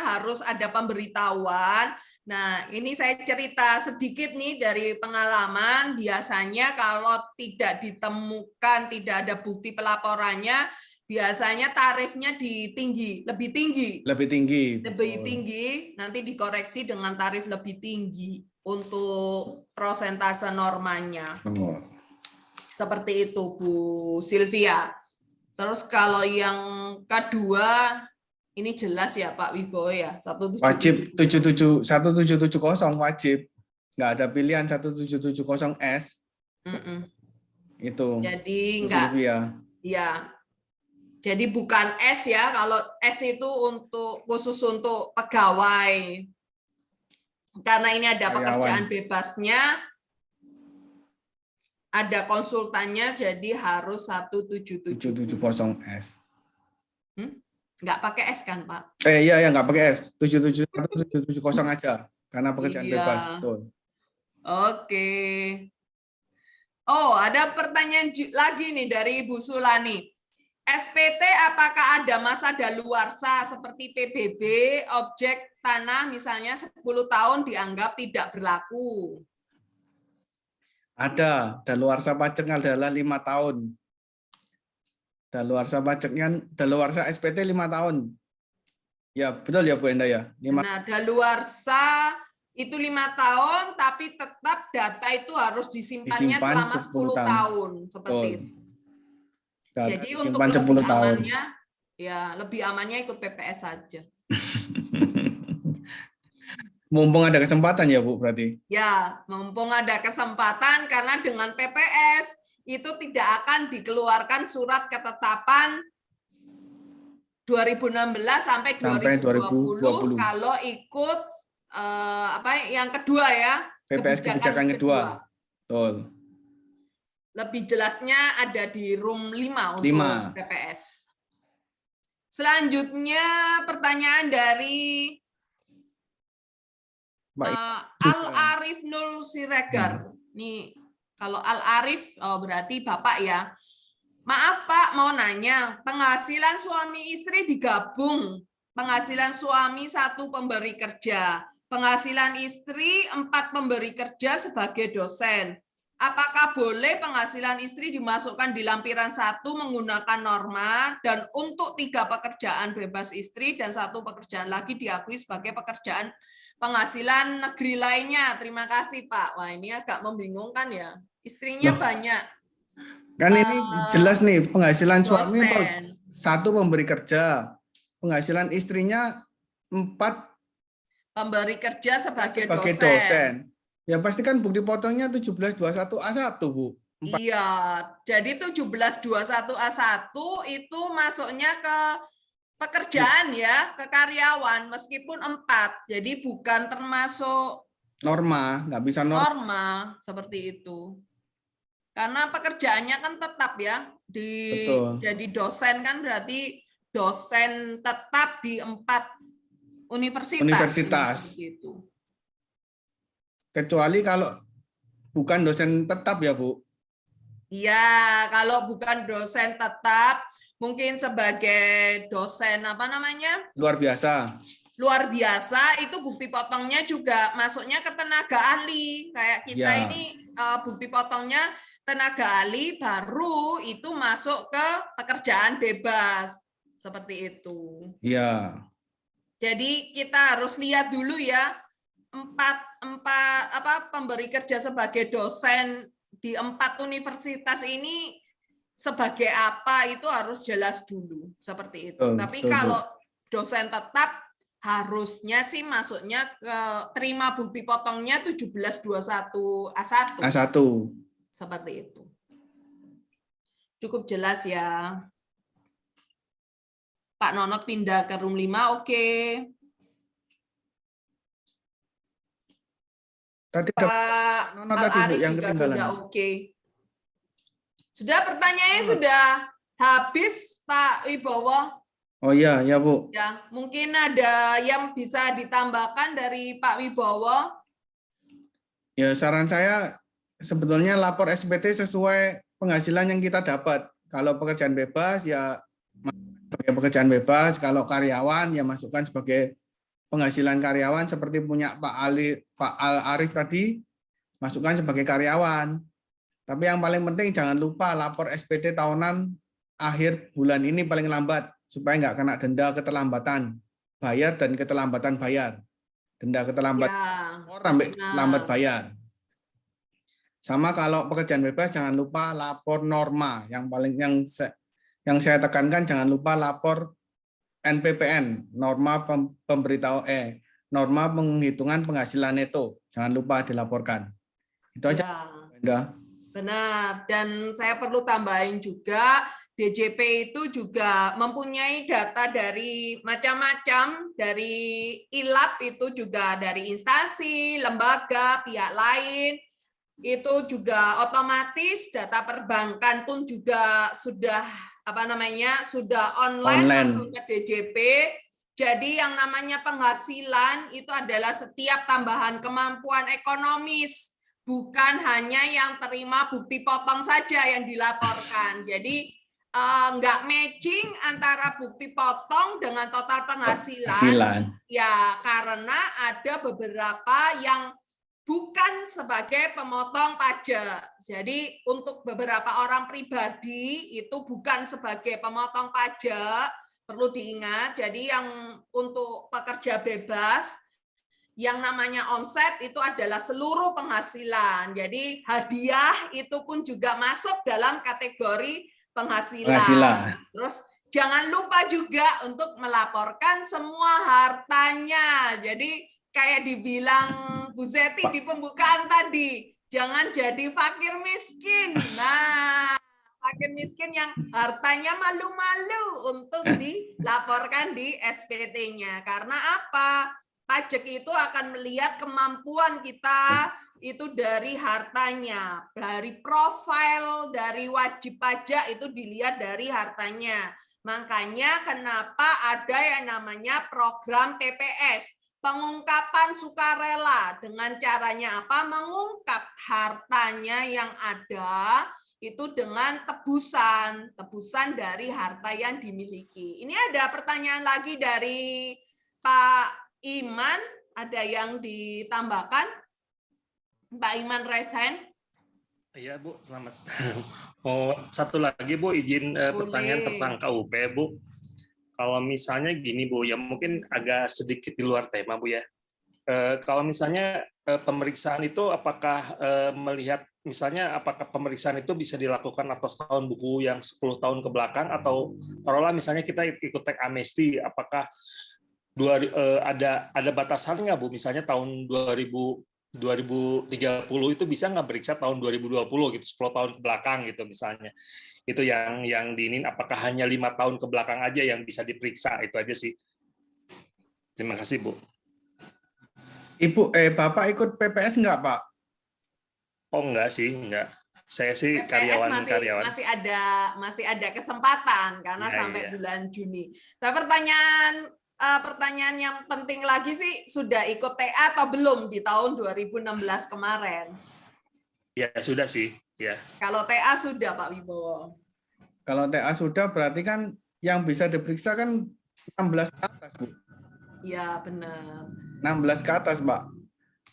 harus ada pemberitahuan. Nah, ini saya cerita sedikit nih dari pengalaman. Biasanya kalau tidak ditemukan, tidak ada bukti pelaporannya, biasanya tarifnya lebih tinggi. Lebih tinggi. Lebih Betul. tinggi, nanti dikoreksi dengan tarif lebih tinggi untuk prosentase normanya. Oh. Seperti itu, Bu Sylvia. Terus kalau yang kedua, ini jelas ya Pak Wibowo ya, 1770. Wajib 1770 wajib. Nggak ada pilihan 1770S. Itu. Jadi Bu enggak, Sylvia. ya. Jadi bukan S ya, kalau S itu khusus untuk pegawai. Karena ini ada Karyawan. pekerjaan bebasnya, ada konsultannya, jadi harus 1770. 770S. Nggak pakai S kan, Pak? Iya, nggak pakai S. 1770 aja. Karena pekerjaan Iya. bebas. Betul. Oke. Oh, ada pertanyaan lagi nih dari Ibu Sulani. SPT apakah ada masa daluarsa seperti PBB, objek tanah misalnya 10 tahun dianggap tidak berlaku? Ada. Daluarsa pajak adalah 5 tahun. Daluarsa SPT 5 tahun. Ya, betul ya Bu Enda ya? 5. Nah, daluarsa itu 5 tahun, tapi tetap data itu harus disimpannya Disimpan selama 10 10 tahun. Seperti Betul. itu. Data Jadi untuk disimpan lebih 10 tahun. amannya, ya lebih amannya ikut PPS saja. Mumpung ada kesempatan ya Bu berarti. Ya, mumpung ada kesempatan karena dengan PPS itu tidak akan dikeluarkan surat ketetapan 2016 sampai 2020 kalau ikut yang kedua ya, PPS kebijakan kedua. Betul. Lebih jelasnya ada di room 5 untuk 5. PPS. Selanjutnya pertanyaan dari Al-Arif Nur Siregar. Nih, kalau Al-Arif berarti Bapak ya. Maaf Pak, mau nanya, penghasilan suami istri digabung. Penghasilan suami 1 pemberi kerja. Penghasilan istri 4 pemberi kerja sebagai dosen. Apakah boleh penghasilan istri dimasukkan di lampiran 1 menggunakan norma dan untuk 3 pekerjaan bebas istri dan 1 pekerjaan lagi diakui sebagai pekerjaan penghasilan negeri lainnya? Terima kasih Pak. Wah ini agak membingungkan ya. Istrinya banyak. Kan ini jelas nih penghasilan suami dosen. 1 pemberi kerja. Penghasilan istrinya 4 pemberi kerja sebagai dosen. Ya pasti kan bukti potongnya 1721A1 Bu. 4. Iya, jadi 1721A1 itu masuknya ke pekerjaan ya, ke karyawan meskipun 4. Jadi bukan termasuk norma, nggak bisa norma seperti itu. Karena pekerjaannya kan tetap ya, jadi dosen kan berarti dosen tetap di 4 universitas. Gitu. Kecuali kalau bukan dosen tetap ya Bu? Iya, kalau bukan dosen tetap, mungkin sebagai dosen luar biasa. Luar biasa itu bukti potongnya juga masuknya ke tenaga ahli. Kayak kita ini bukti potongnya tenaga ahli baru itu masuk ke pekerjaan bebas. Seperti itu. Iya. Jadi kita harus lihat dulu ya. 4 pemberi kerja sebagai dosen di 4 universitas ini sebagai apa itu harus jelas dulu seperti itu. Tapi kalau dosen tetap harusnya sih masuknya ke terima bukti potongnya 1721A1. Seperti itu. Cukup jelas ya. Pak Nonot pindah ke room 5, oke. Tadi Pak Nonot tadi, Bu, Arif yang juga ketinggalan. sudah oke. Sudah pertanyaannya sudah habis, Pak Wibowo. Oh iya, ya Bu. Ya, mungkin ada yang bisa ditambahkan dari Pak Wibowo. Ya, saran saya sebetulnya lapor SPT sesuai penghasilan yang kita dapat. Kalau pekerjaan bebas ya sebagai pekerjaan bebas, kalau karyawan ya masukkan sebagai penghasilan karyawan seperti punya Pak Al Arif tadi, masukkan sebagai karyawan. Tapi yang paling penting jangan lupa lapor SPT tahunan akhir bulan ini paling lambat supaya nggak kena denda keterlambatan bayar dan keterlambatan bayar. Denda keterlambatan sampai lambat bayar. Sama kalau pekerjaan bebas jangan lupa lapor norma. Yang saya tekankan jangan lupa lapor NPPN, norma norma penghitungan penghasilan neto. Jangan lupa dilaporkan. Itu aja. Ya. Benar, dan saya perlu tambahin juga, DJP itu juga mempunyai data dari macam-macam, dari ILAP itu juga dari instansi, lembaga, pihak lain, itu juga otomatis data perbankan pun juga sudah sudah online. Langsung ke DJP. Jadi yang namanya penghasilan itu adalah setiap tambahan kemampuan ekonomis. Bukan hanya yang terima bukti potong saja yang dilaporkan. Jadi nggak matching antara bukti potong dengan total penghasilan. Ya, karena ada beberapa yang bukan sebagai pemotong pajak. Jadi untuk beberapa orang pribadi itu bukan sebagai pemotong pajak, perlu diingat. Jadi yang untuk pekerja bebas, yang namanya omset itu adalah seluruh penghasilan. Jadi hadiah itu pun juga masuk dalam kategori penghasilan. Terus jangan lupa juga untuk melaporkan semua hartanya. Jadi kayak dibilang Bu Zeti di pembukaan tadi, jangan jadi fakir miskin. Nah, fakir miskin yang hartanya malu-malu untuk dilaporkan di SPT-nya. Karena apa? Pajak itu akan melihat kemampuan kita itu dari hartanya, dari profil dari wajib pajak itu dilihat dari hartanya. Makanya kenapa ada yang namanya program TPS, pengungkapan sukarela. Dengan caranya apa? Mengungkap hartanya yang ada itu dengan tebusan dari harta yang dimiliki. Ini ada pertanyaan lagi dari Pak Iman, ada yang ditambahkan? Pak Iman raise hand. Iya Bu, selamat. Oh, satu lagi Bu, izin pertanyaan tentang KUP Bu. Kalau misalnya gini Bu, ya mungkin agak sedikit di luar tema Bu ya. Kalau misalnya pemeriksaan itu apakah melihat misalnya apakah pemeriksaan itu bisa dilakukan atas tahun buku yang 10 tahun ke belakang, atau taruhlah misalnya kita ikut teks amnesti, apakah ada batasan nggak Bu? Misalnya tahun 2030 itu bisa nggak periksa tahun 2020 gitu, 10 tahun ke belakang gitu misalnya. Itu yang diinin, apakah hanya 5 tahun ke belakang aja yang bisa diperiksa? Itu aja sih. Terima kasih Bu. Ibu, Bapak ikut PPS nggak Pak? Oh enggak sih, enggak. Saya sih karyawan. Masih ada kesempatan karena sampai bulan Juni. Nah, pertanyaan yang penting lagi sih, sudah ikut TA atau belum di tahun 2016 kemarin? Ya sudah sih, ya. Kalau TA sudah Pak Wibowo. Kalau TA sudah berarti kan yang bisa diperiksa kan 16 ke atas Bu. Iya benar. 16 ke atas Mbak.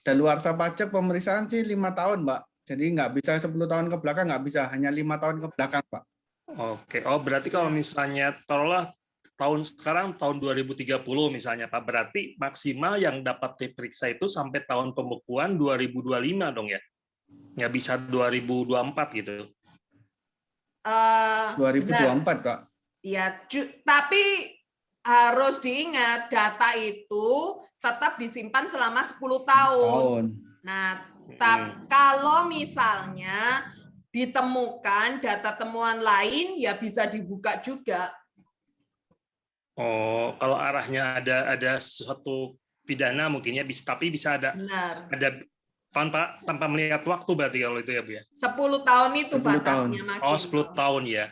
Daluarsa pajak pemeriksaan sih 5 tahun Mbak. Jadi nggak bisa 10 tahun ke belakang, nggak bisa, hanya 5 tahun ke belakang Pak. Oke, oh berarti kalau misalnya taruhlah tahun sekarang tahun 2030 misalnya Pak, berarti maksimal yang dapat diperiksa itu sampai tahun pembukuan 2025 dong ya? Nggak bisa 2024 gitu? 2024 Pak. Ya, tapi harus diingat data itu tetap disimpan selama 10 tahun. Nah, kalau misalnya ditemukan data temuan lain, ya bisa dibuka juga. Oh, kalau arahnya ada suatu pidana mungkin ya, tapi bisa Benar. ada tanpa melihat waktu berarti kalau itu ya Bu ya. 10 tahun itu 10 batasnya tahun. maksimal. Oh, 10 tahun ya.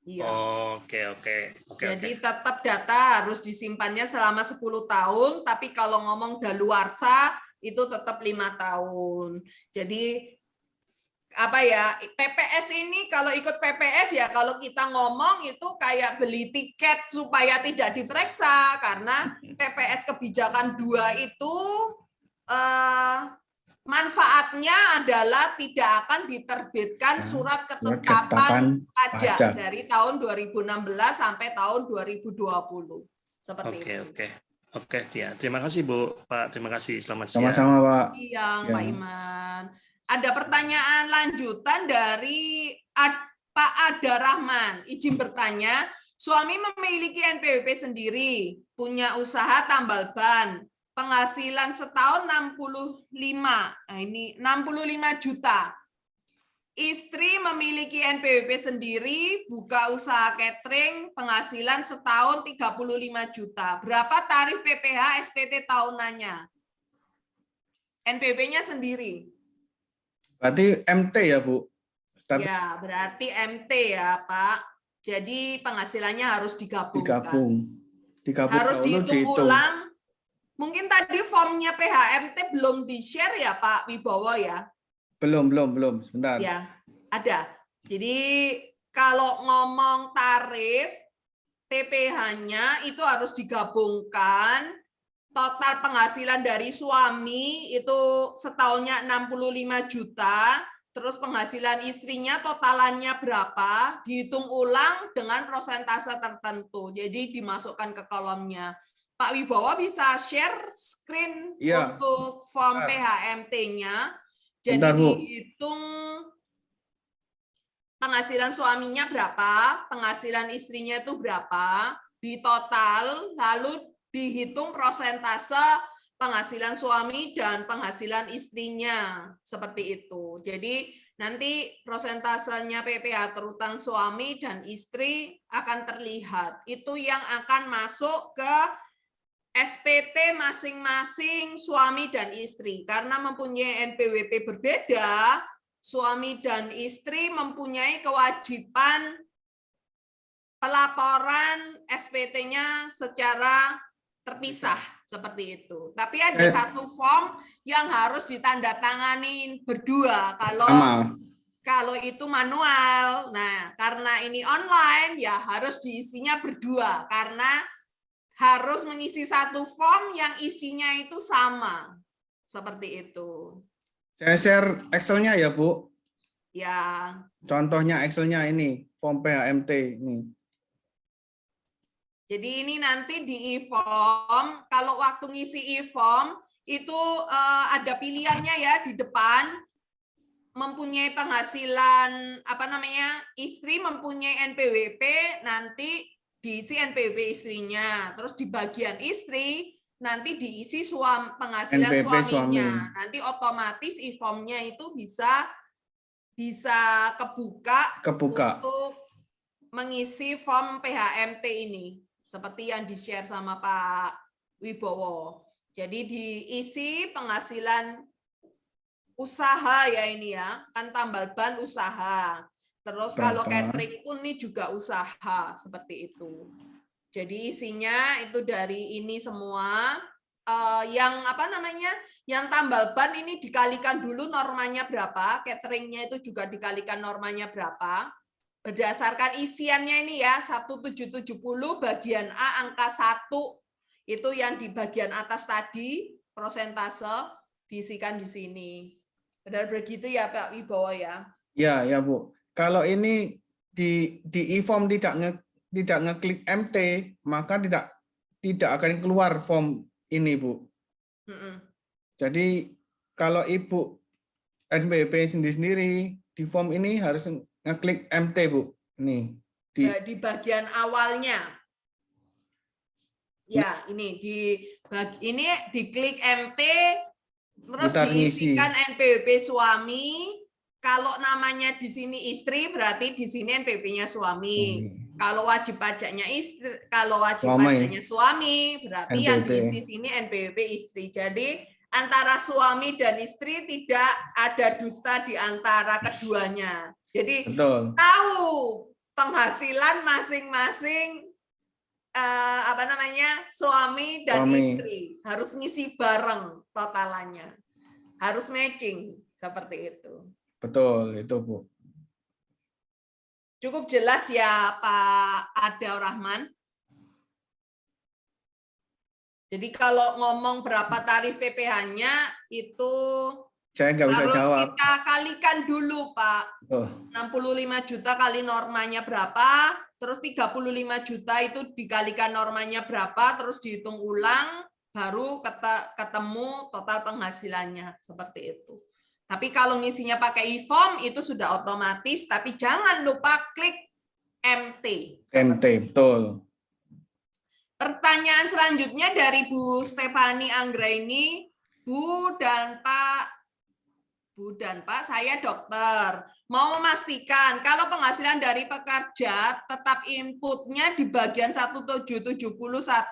Iya. Oh, oke. Jadi tetap data harus disimpannya selama 10 tahun, tapi kalau ngomong daluarsa itu tetap 5 tahun. Jadi apa ya, PPS ini kalau ikut PPS ya kalau kita ngomong itu kayak beli tiket supaya tidak diperiksa, karena PPS kebijakan 2 itu manfaatnya adalah tidak akan diterbitkan surat ketetapan pajak dari tahun 2016 sampai tahun 2020. Seperti itu. Oke, ya. Terima kasih Bu, Pak. Terima kasih. Selamat siang. Sama-sama, Pak. Siang, Pak Iman. Ada pertanyaan lanjutan dari Pak Ada Rahman. Izin bertanya, suami memiliki NPWP sendiri, punya usaha tambal ban, penghasilan setahun 65. Nah, ini 65 juta. Istri memiliki NPWP sendiri, buka usaha catering, penghasilan setahun 35 juta. Berapa tarif PPh SPT tahunannya? NPWP-nya sendiri. Berarti MT ya, Bu? Ya, berarti MT ya, Pak. Jadi penghasilannya harus digabungkan. Digabung harus dulu, dihitung ulang. Mungkin tadi formnya PHMT belum di-share ya, Pak Wibowo ya? Belum. Sebentar. Ya, ada. Jadi kalau ngomong tarif PPh-nya itu harus digabungkan. Total penghasilan dari suami itu setahunnya 65 juta, terus penghasilan istrinya totalannya berapa, dihitung ulang dengan persentase tertentu. Jadi dimasukkan ke kolomnya. Pak Wibowo bisa share screen untuk form PHMT-nya. Jadi dihitung penghasilan suaminya berapa, penghasilan istrinya itu berapa, di total, lalu dihitung persentase penghasilan suami dan penghasilan istrinya, seperti itu. Jadi nanti persentasenya PPh terutang suami dan istri akan terlihat. Itu yang akan masuk ke SPT masing-masing suami dan istri. Karena mempunyai NPWP berbeda, suami dan istri mempunyai kewajiban pelaporan SPT-nya secara terpisah seperti itu. Tapi ada satu form yang harus ditandatangani berdua kalau itu manual. Nah, karena ini online ya harus diisinya berdua karena harus mengisi satu form yang isinya itu sama. Seperti itu. Saya share Excel-nya ya, Bu. Ya. Contohnya Excel-nya ini, form PHMT ini. Jadi ini nanti di e-form, kalau waktu ngisi e-form itu ada pilihannya ya di depan, mempunyai penghasilan istri mempunyai NPWP, nanti diisi NPWP istrinya, terus di bagian istri nanti diisi penghasilan NPWP suaminya, nanti otomatis e-formnya itu bisa kebuka untuk mengisi form PHMT ini. Seperti yang di-share sama Pak Wibowo. Jadi diisi penghasilan usaha ya ini ya, kan tambal ban usaha. Terus kalau catering pun ini juga usaha, seperti itu. Jadi isinya itu dari ini semua. Yang tambal ban ini dikalikan dulu normanya berapa, cateringnya itu juga dikalikan normanya berapa. Berdasarkan isiannya ini ya, 1770 bagian A angka 1, itu yang di bagian atas tadi, persentase diisikan di sini. Benar begitu ya Pak Wibowo ya? Ya Bu. Kalau ini di e-form tidak ngeklik MT, maka tidak akan keluar form ini Bu. Jadi kalau Ibu NPWP sendiri di form ini harus ngeklik MT Bu. Nih di bagian awalnya. Ya, ini diklik MT terus diisikan NPWP suami, kalau namanya di sini istri, berarti di sini NPWP-nya suami. Kalau wajib pajaknya istri, kalau wajib Suami. pajaknya suami, berarti yang NPWP. diisi sini NPWP istri. Jadi antara suami dan istri tidak ada dusta di antara keduanya. Jadi Betul. tahu penghasilan masing-masing suami dan istri, harus ngisi bareng totalannya, harus matching seperti itu. Betul itu Bu. Cukup jelas ya Pak Adaur Rahman. Jadi kalau ngomong berapa tarif PPh-nya itu Saya nggak bisa harus jawab. kita kalikan dulu Pak. 65 juta kali normanya berapa, terus 35 juta itu dikalikan normanya berapa, terus dihitung ulang, baru ketemu total penghasilannya, seperti itu. Tapi kalau ngisinya pakai e-form itu sudah otomatis, tapi jangan lupa klik MT. MT, betul. Pertanyaan selanjutnya dari Bu Stefani Anggraini, Bu dan Pak, saya dokter. Mau memastikan kalau penghasilan dari pekerja tetap inputnya di bagian 1771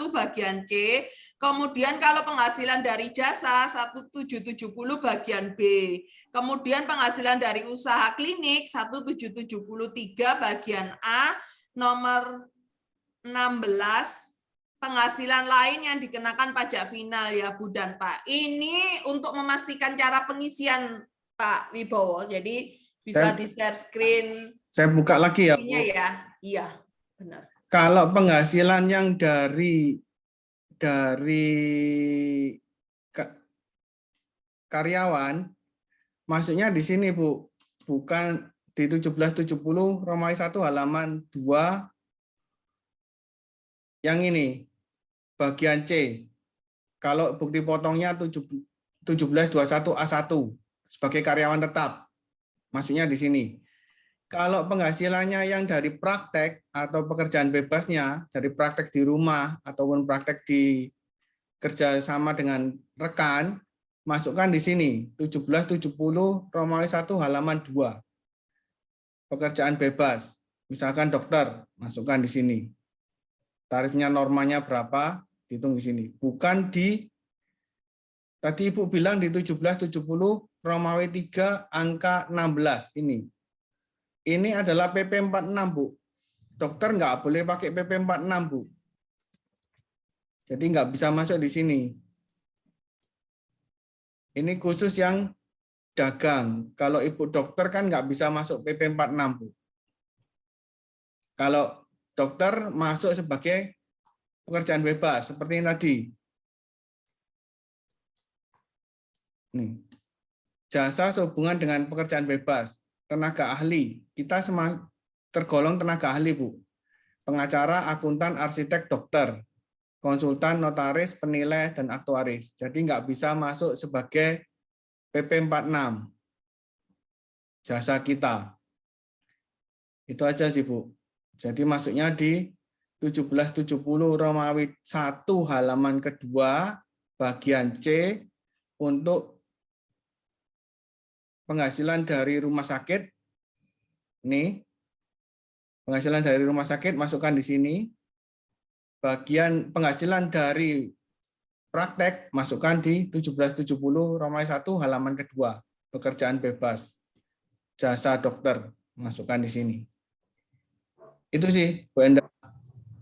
bagian C, kemudian kalau penghasilan dari jasa 1770 bagian B, kemudian penghasilan dari usaha klinik 1773 bagian A, nomor 16 penghasilan lain yang dikenakan pajak final ya Bu dan Pak. Ini untuk memastikan cara pengisian Pak Wibowo. Jadi bisa di-share screen. Saya buka lagi ya, Bu. Ya. Iya, benar. Kalau penghasilan yang dari karyawan, maksudnya di sini Bu, bukan di 1770 Romawi 1 halaman 2 yang ini, bagian C. Kalau bukti potongnya 1721A1 sebagai karyawan tetap. Maksudnya di sini. Kalau penghasilannya yang dari praktek atau pekerjaan bebasnya, dari praktek di rumah ataupun praktek di kerja sama dengan rekan, masukkan di sini 1770 Romawi 1 halaman 2. Pekerjaan bebas, misalkan dokter, masukkan di sini. Tarifnya normanya berapa, dihitung di sini. Bukan di tadi Ibu bilang di 1770 Romawi 3 angka 16 ini. Ini adalah PP 46, Bu. Dokter nggak boleh pakai PP 46, Bu. Jadi nggak bisa masuk di sini. Ini khusus yang dagang. Kalau Ibu dokter kan nggak bisa masuk PP 46, Bu. Kalau dokter masuk sebagai pekerjaan bebas, seperti yang tadi. Nih. Jasa sehubungan dengan pekerjaan bebas. Tenaga ahli, kita tergolong tenaga ahli, Bu. Pengacara, akuntan, arsitek, dokter, konsultan, notaris, penilai, dan aktuaris. Jadi nggak bisa masuk sebagai PP 46. Jasa kita. Itu aja sih, Bu. Jadi masuknya di 1770 Romawi 1 halaman kedua, bagian C, untuk penghasilan dari rumah sakit. Ini penghasilan dari rumah sakit masukkan di sini. Bagian penghasilan dari praktek masukkan di 1770 Romawi 1 halaman kedua. Pekerjaan bebas. Jasa dokter masukkan di sini. Itu sih, Bu Enda.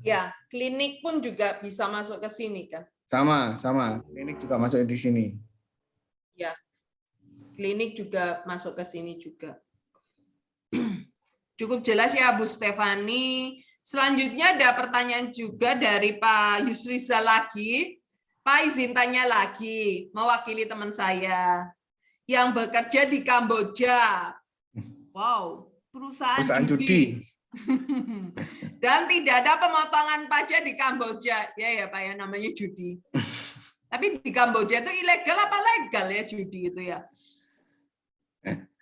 Ya, klinik pun juga bisa masuk ke sini kan? Sama. Klinik juga masuk di sini. Ya. Klinik juga masuk ke sini juga. Cukup jelas ya Bu Stefani. Selanjutnya ada pertanyaan juga dari Pak Yusriza lagi. Pak izin tanya lagi, mewakili teman saya yang bekerja di Kamboja. Wow, perusahaan judi. Dan tidak ada pemotongan pajak di Kamboja. Ya Pak ya, namanya judi. Tapi di Kamboja itu ilegal apa legal ya judi itu ya?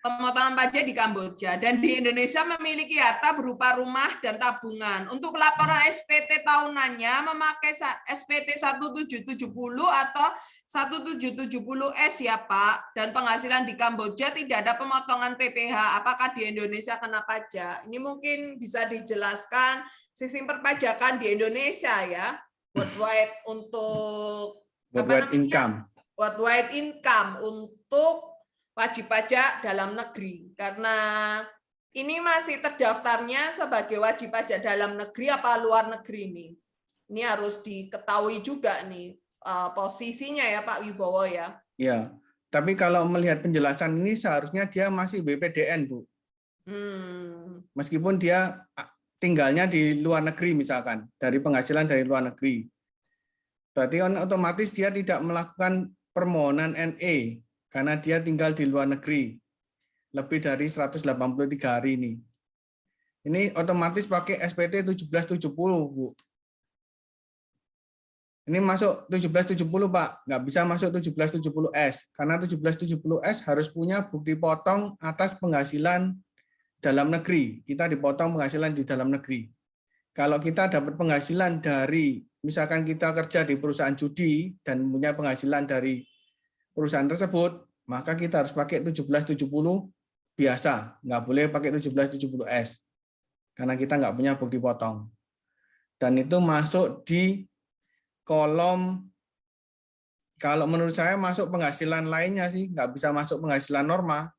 Pemotongan pajak di Kamboja, dan di Indonesia memiliki harta berupa rumah dan tabungan. Untuk pelaporan SPT tahunannya memakai SPT 1770 atau 1770S ya Pak, dan penghasilan di Kamboja tidak ada pemotongan PPh. Apakah di Indonesia kena pajak? Ini mungkin bisa dijelaskan sistem perpajakan di Indonesia ya, worldwide untuk Worldwide income. Worldwide income untuk wajib pajak dalam negeri. Karena ini masih terdaftarnya sebagai wajib pajak dalam negeri apa luar negeri nih. Ini harus diketahui juga nih posisinya ya Pak Wibowo ya. Ya, tapi kalau melihat penjelasan ini seharusnya dia masih BPDN, Bu. Meskipun dia tinggalnya di luar negeri misalkan, dari penghasilan dari luar negeri. Berarti otomatis dia tidak melakukan permohonan NE karena dia tinggal di luar negeri lebih dari 183 hari ini. Ini otomatis pakai SPT 1770, Bu. Ini masuk 1770, Pak. Nggak bisa masuk 1770S. Karena 1770S harus punya bukti potong atas penghasilan dalam negeri. Kita dipotong penghasilan di dalam negeri. Kalau kita dapat penghasilan dari, misalkan kita kerja di perusahaan judi dan punya penghasilan dari perusahaan tersebut, maka kita harus pakai 1770 biasa. Nggak boleh pakai 1770S. Karena kita nggak punya bukti potong. Dan itu masuk di kolom, kalau menurut saya masuk penghasilan lainnya sih, nggak bisa masuk penghasilan norma.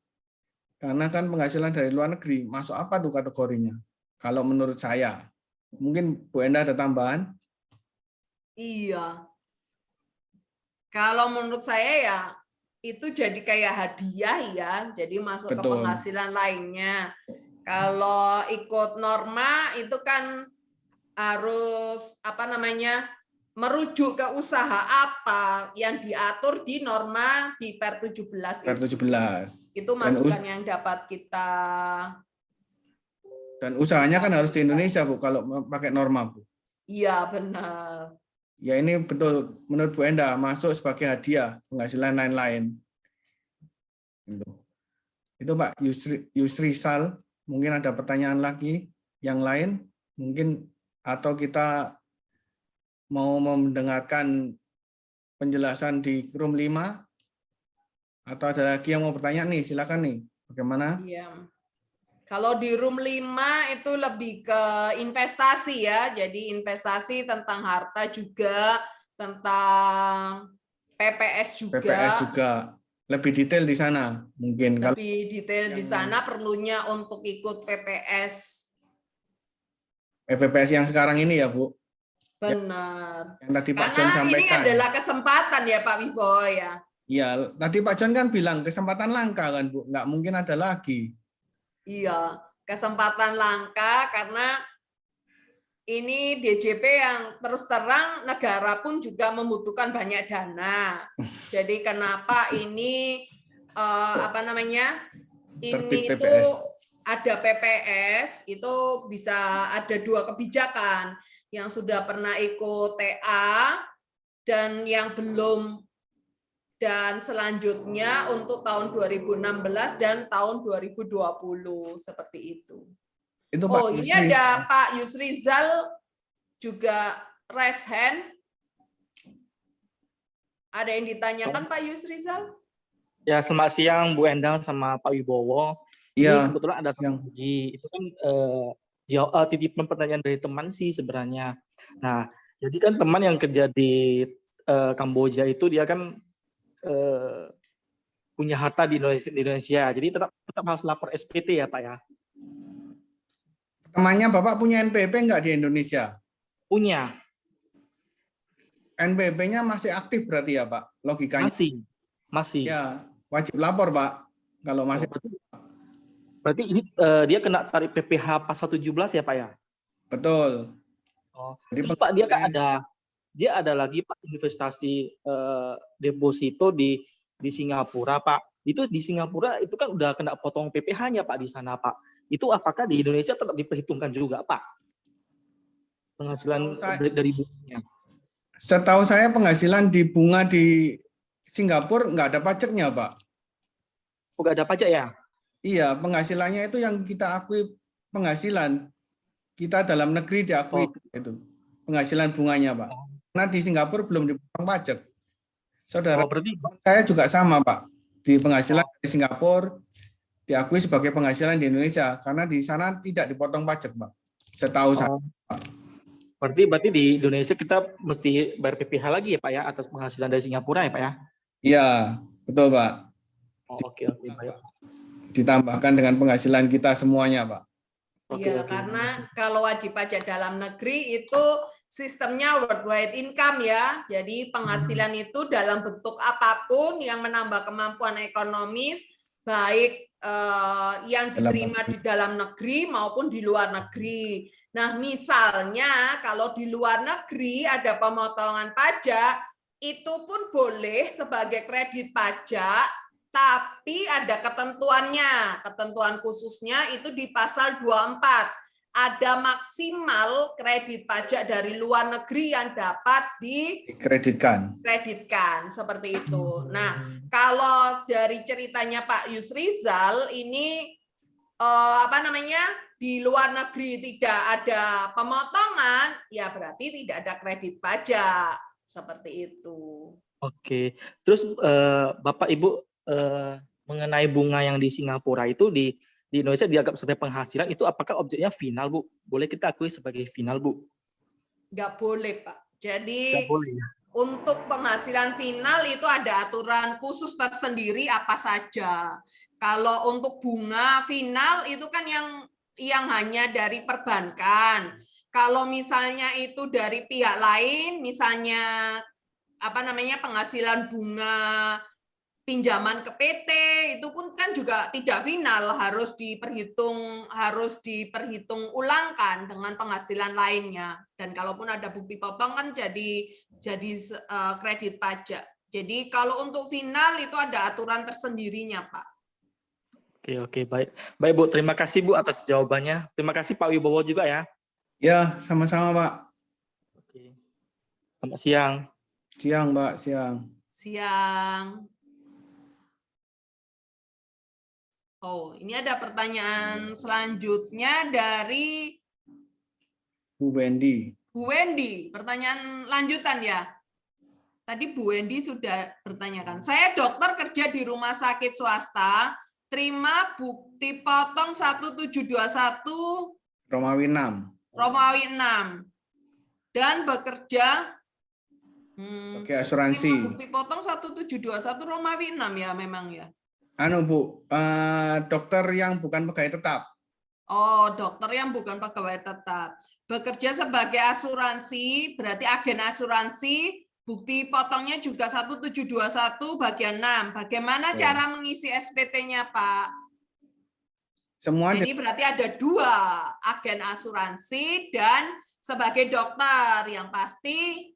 Karena kan penghasilan dari luar negeri, masuk apa tuh kategorinya? Kalau menurut saya. Mungkin Bu Enda ada tambahan? Iya. Kalau menurut saya ya, itu jadi kayak hadiah ya, jadi masuk ke penghasilan lainnya. Kalau ikut norma itu kan harus merujuk ke usaha apa yang diatur di norma di Per 17 Per 17. Itu masukan yang dapat kita. Dan usahanya kan harus di Indonesia, Bu, kalau pakai norma, Bu. Iya, benar. Ya ini betul, menurut Bu Enda, masuk sebagai hadiah, penghasilan lain-lain. Itu Pak Yusri Sal, mungkin ada pertanyaan lagi yang lain, mungkin, atau kita mau mendengarkan penjelasan di room 5, atau ada lagi yang mau bertanya nih, silakan nih, bagaimana? Iya. Kalau di room 5 itu lebih ke investasi ya, jadi investasi tentang harta juga, tentang PPS juga. PPS juga, lebih detail di sana mungkin. Lebih detail di sana perlunya untuk ikut PPS. PPS yang sekarang ini ya, Bu? Benar. Yang tadi Pak John sampaikan. Ini adalah kesempatan ya Pak Wibowo ya. Iya, tadi Pak John kan bilang kesempatan langka kan, Bu, nggak mungkin ada lagi. Iya, kesempatan langka karena ini DJP yang terus terang negara pun juga membutuhkan banyak dana. Jadi kenapa ini ini itu ada PPS itu bisa ada 2 kebijakan yang sudah pernah ikut TA dan yang belum. Dan selanjutnya untuk tahun 2016 dan tahun 2020 seperti itu. Oh, ini ada Pak Yusrizal juga raise hand. Ada yang ditanyakan Pak Yusrizal? Ya, selamat siang Bu Endang sama Pak Wibowo. Ya, ini kebetulan ada lagi. Itu kan titipan pertanyaan dari teman sih sebenarnya. Nah, jadi kan teman yang kerja di Kamboja itu dia kan punya harta di Indonesia, jadi tetap harus lapor SPT ya Pak ya. Temannya Bapak punya NPWP nggak di Indonesia? Punya. NPWP-nya masih aktif berarti ya Pak? Logikanya? Masih. Ya, wajib lapor Pak. Kalau masih. Berarti ini dia kena tarif PPh pasal 17 ya Pak ya? Betul. Oh. Terus Pak dia kan ada lagi Pak investasi deposito di Singapura Pak. Itu di Singapura itu kan udah kena potong PPh-nya Pak di sana Pak. Itu apakah di Indonesia tetap diperhitungkan juga Pak? Penghasilan dari bunganya. Setahu saya penghasilan di bunga di Singapura nggak ada pajaknya Pak. Oh, nggak ada pajak ya? Iya, penghasilannya itu yang kita akui penghasilan. Kita dalam negeri diakui itu penghasilan bunganya Pak. Karena di Singapura belum dipotong pajak. Saudara, Oh, berarti saya juga sama, Pak. Di penghasilan di Singapura diakui sebagai penghasilan di Indonesia karena di sana tidak dipotong pajak, Pak. Setahu saya. oh, berarti di Indonesia kita mesti bayar PPh lagi ya Pak ya atas penghasilan dari Singapura ya Pak ya? Iya, betul, Pak. Oh, oke baik. Ditambahkan dengan penghasilan kita semuanya, Pak. Iya, karena kalau wajib pajak dalam negeri itu sistemnya worldwide income ya. Jadi penghasilan itu dalam bentuk apapun yang menambah kemampuan ekonomis, baik yang diterima di dalam negeri maupun di luar negeri. Nah, misalnya kalau di luar negeri ada pemotongan pajak, itu pun boleh sebagai kredit pajak, tapi ada ketentuannya. Ketentuan khususnya itu di pasal 24. Ada maksimal kredit pajak dari luar negeri yang dapat dikreditkan seperti itu. Nah, kalau dari ceritanya Pak Yusrizal ini di luar negeri tidak ada pemotongan, ya berarti tidak ada kredit pajak seperti itu. Oke. Terus Bapak Ibu mengenai bunga yang di Singapura itu di Indonesia dianggap sebagai penghasilan itu apakah objeknya final, Bu? Boleh kita akui sebagai final, Bu? Nggak boleh, Pak. Jadi nggak boleh, ya? Untuk penghasilan final itu ada aturan khusus tersendiri apa saja. Kalau untuk bunga final itu kan yang hanya dari perbankan. Kalau misalnya itu dari pihak lain, misalnya penghasilan bunga pinjaman ke PT itu pun kan juga tidak final, harus diperhitung ulangkan dengan penghasilan lainnya. Dan kalaupun ada bukti potong kan jadi kredit pajak. Jadi kalau untuk final itu ada aturan tersendirinya, Pak. Oke, baik. Baik, Bu. Terima kasih, Bu, atas jawabannya. Terima kasih, Pak Wibowo juga ya. Ya, sama-sama, Pak. Oke. Selamat siang. Siang, Mbak. Siang. Siang. Oh, ini ada pertanyaan selanjutnya dari Bu Wendy. Bu Wendy, pertanyaan lanjutan ya. Tadi Bu Wendy sudah bertanyakan. Saya dokter kerja di rumah sakit swasta, terima bukti potong 1721 Romawi 6. Dan bekerja Oke, asuransi. bukti potong 1721 Romawi 6 ya memang ya. Bu, dokter yang bukan pegawai tetap. Oh, dokter yang bukan pegawai tetap. Bekerja sebagai asuransi, berarti agen asuransi, bukti potongnya juga 1721 bagian 6. Bagaimana cara mengisi SPT-nya, Pak? Jadi berarti ada 2, agen asuransi dan sebagai dokter, yang pasti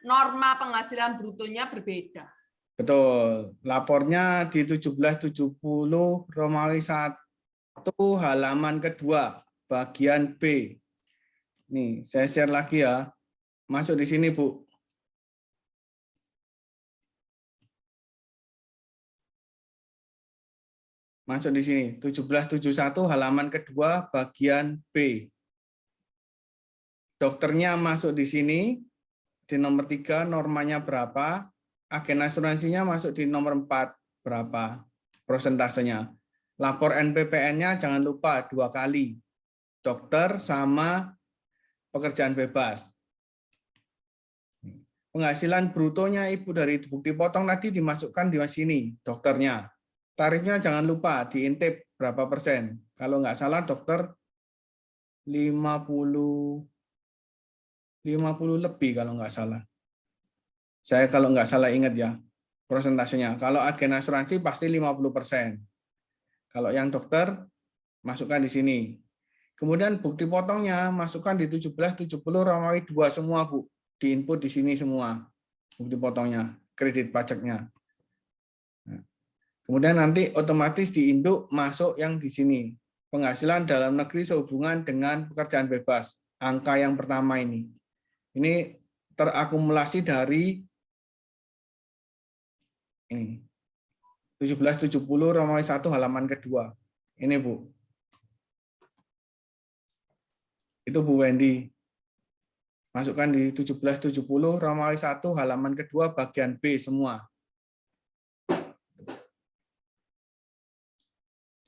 norma penghasilan brutonya berbeda. Betul. Lapornya di 1770 Romawi 1 halaman kedua bagian B. Nih, saya share lagi ya. Masuk di sini, Bu. Masuk di sini. 1771 halaman kedua bagian B. Dokternya masuk di sini. Di nomor 3 normanya berapa? Agen asuransinya masuk di nomor 4 berapa prosentasenya. Lapor NPPN-nya jangan lupa 2 kali. Dokter sama pekerjaan bebas. Penghasilan brutonya Ibu dari bukti potong tadi dimasukkan di sini, dokternya. Tarifnya jangan lupa diintip berapa persen. Kalau nggak salah dokter 50 lebih kalau nggak salah. Saya kalau nggak salah ingat ya, prosentasenya. Kalau agen asuransi pasti 50%. Kalau yang dokter, masukkan di sini. Kemudian bukti potongnya, masukkan di 1770 Romawi 2 semua, Bu. Diinput di sini semua. Bukti potongnya, kredit pajaknya. Kemudian nanti otomatis diinduk masuk yang di sini. Penghasilan dalam negeri sehubungan dengan pekerjaan bebas. Angka yang pertama ini. Ini terakumulasi dari ini 1770 Romawi 1 halaman kedua. Ini, Bu. Itu Bu Wendy. Masukkan di 1770 Romawi 1 halaman kedua bagian B semua.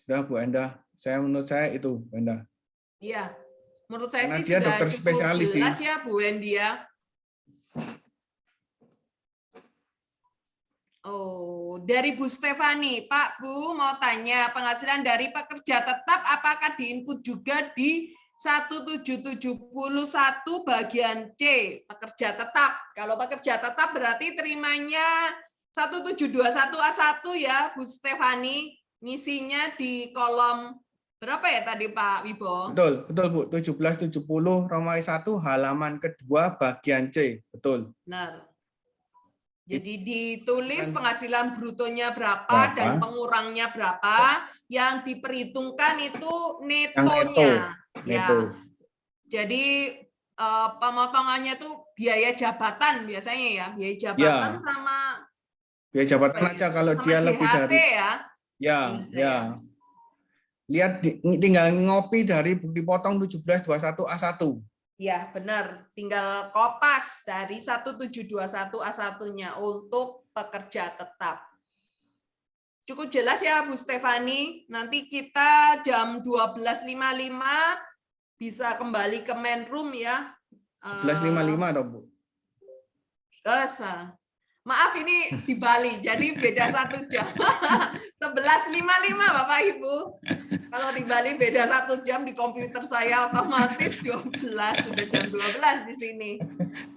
Sudah Bu Endah, menurut saya itu Bu Endah. Iya, menurut saya Karena sih dia sudah dokter cukup spesialis sih. jelas ya Bu Wendy ya. Oh, dari Bu Stefani, Pak Bu mau tanya, penghasilan dari pekerja tetap apakah diinput juga di 1771 bagian C, pekerja tetap. Kalau pekerja tetap berarti terimanya 1721A1 ya, Bu Stefani. Ngisinya di kolom berapa ya tadi Pak Wibo? Betul Bu, 1770 Romawi 1 halaman kedua bagian C, betul. Benar. Jadi ditulis penghasilan brutonya berapa dan pengurangnya berapa, yang diperhitungkan itu netonya. Ya. Jadi pemotongannya itu biaya jabatan biasanya ya, biaya jabatan sama biaya jabatan aja kalau sama dia JHT lebih dari ya. Lihat tinggal ngopi dari bukti potong 1721A1. Ya, benar. Tinggal kopas dari 1721A1-nya untuk pekerja tetap. Cukup jelas ya, Bu Stefani. Nanti kita jam 12.55 bisa kembali ke main room ya. 11.55 dong, Bu. Maaf, ini di Bali, jadi beda 1 jam. 11.55 Bapak Ibu. Kalau di Bali beda 1 jam, di komputer saya otomatis 12, sudah jam 12 di sini.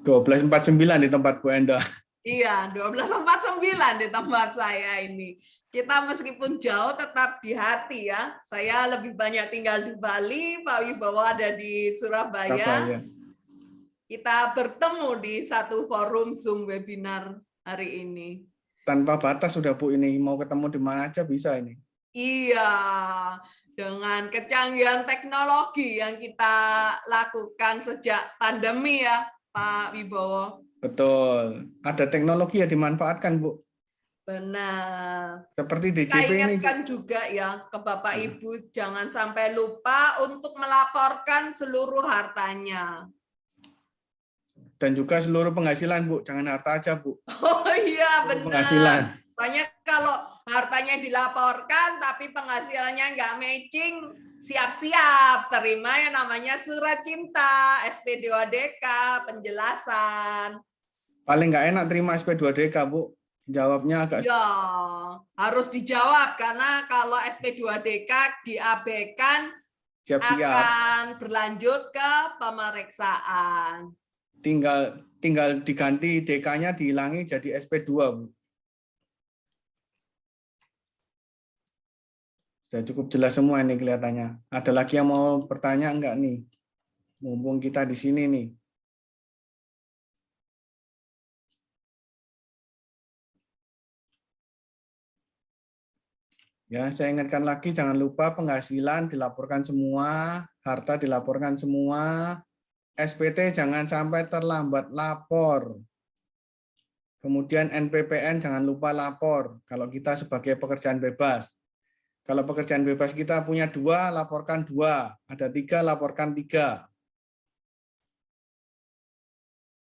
12.49 di tempat Bu Enda. Iya, 12.49 di tempat saya ini. Kita meskipun jauh tetap di hati ya. Saya lebih banyak tinggal di Bali, Pak Wibowo ada di Surabaya. Kita bertemu di satu forum Zoom webinar hari ini. Tanpa batas sudah Bu, ini mau ketemu di mana aja bisa ini. Iya, dengan kecanggihan teknologi yang kita lakukan sejak pandemi ya, Pak Wibowo. Betul. Ada teknologi ya dimanfaatkan, Bu. Benar. Seperti DJP Saya ini. ingatkan juga ya ke Bapak Ibu, jangan sampai lupa untuk melaporkan seluruh hartanya. Dan juga seluruh penghasilan, Bu. Jangan harta aja, Bu. Oh iya, benar. Penghasilan. Soalnya kalau hartanya dilaporkan tapi penghasilannya nggak matching, siap-siap terima yang namanya surat cinta, SP2DK, penjelasan. Paling nggak enak terima SP2DK, Bu. Jawabnya agak... Ya, harus dijawab karena kalau SP2DK diabaikan siap-siap akan berlanjut ke pemeriksaan. Tinggal diganti DK-nya dihilangi jadi SP2, Bu. Sudah cukup jelas semua ini kelihatannya. Ada lagi yang mau bertanya enggak nih? Mumpung kita di sini nih. Ya, saya ingatkan lagi jangan lupa penghasilan dilaporkan semua, harta dilaporkan semua, SPT jangan sampai terlambat lapor. Kemudian NPPN jangan lupa lapor kalau kita sebagai pekerjaan bebas. Kalau pekerjaan bebas kita punya 2, laporkan 2. Ada 3, laporkan 3.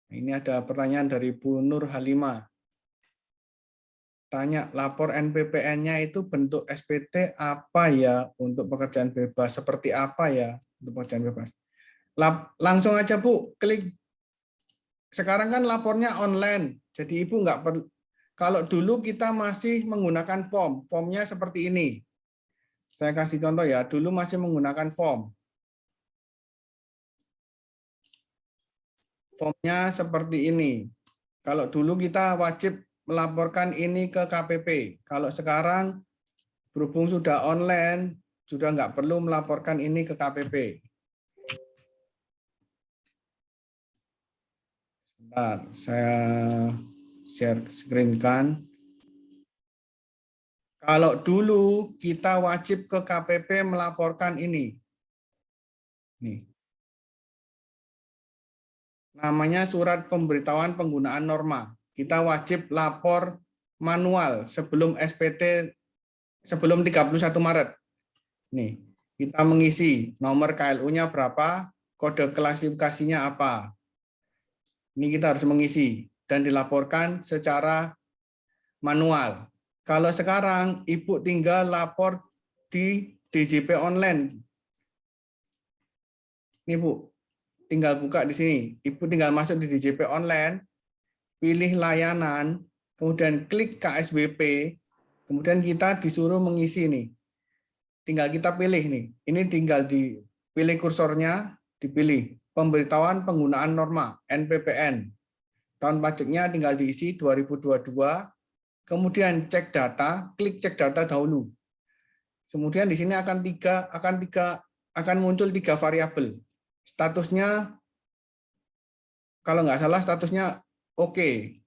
Ini ada pertanyaan dari Bu Nur Halimah. Tanya, lapor NPPN-nya itu bentuk SPT apa ya untuk pekerjaan bebas? Seperti apa ya untuk pekerjaan bebas? Langsung aja Bu, klik. Sekarang kan lapornya online, jadi Ibu nggak perlu. Kalau dulu kita masih menggunakan form, formnya seperti ini. Saya kasih contoh ya, dulu masih menggunakan form. Formnya seperti ini. Kalau dulu kita wajib melaporkan ini ke KPP. Kalau sekarang berhubung sudah online, sudah nggak perlu melaporkan ini ke KPP. Bentar, saya share screen kan. Kalau dulu kita wajib ke KPP melaporkan ini. Nih. Namanya surat pemberitahuan penggunaan norma. Kita wajib lapor manual sebelum SPT, sebelum 31 Maret. Nih, kita mengisi nomor KLU-nya berapa, kode klasifikasinya apa. Ini kita harus mengisi dan dilaporkan secara manual. Kalau sekarang Ibu tinggal lapor di DJP online. Ini Bu, tinggal buka di sini. Ibu tinggal masuk di DJP online, pilih layanan, kemudian klik KSBP, kemudian kita disuruh mengisi nih. Tinggal kita pilih nih. Ini tinggal dipilih kursornya, dipilih pemberitahuan penggunaan norma NPPN. Tahun pajaknya tinggal diisi 2022. Kemudian cek data, klik cek data dahulu. Kemudian di sini akan muncul 3 variabel. Statusnya, kalau nggak salah statusnya oke.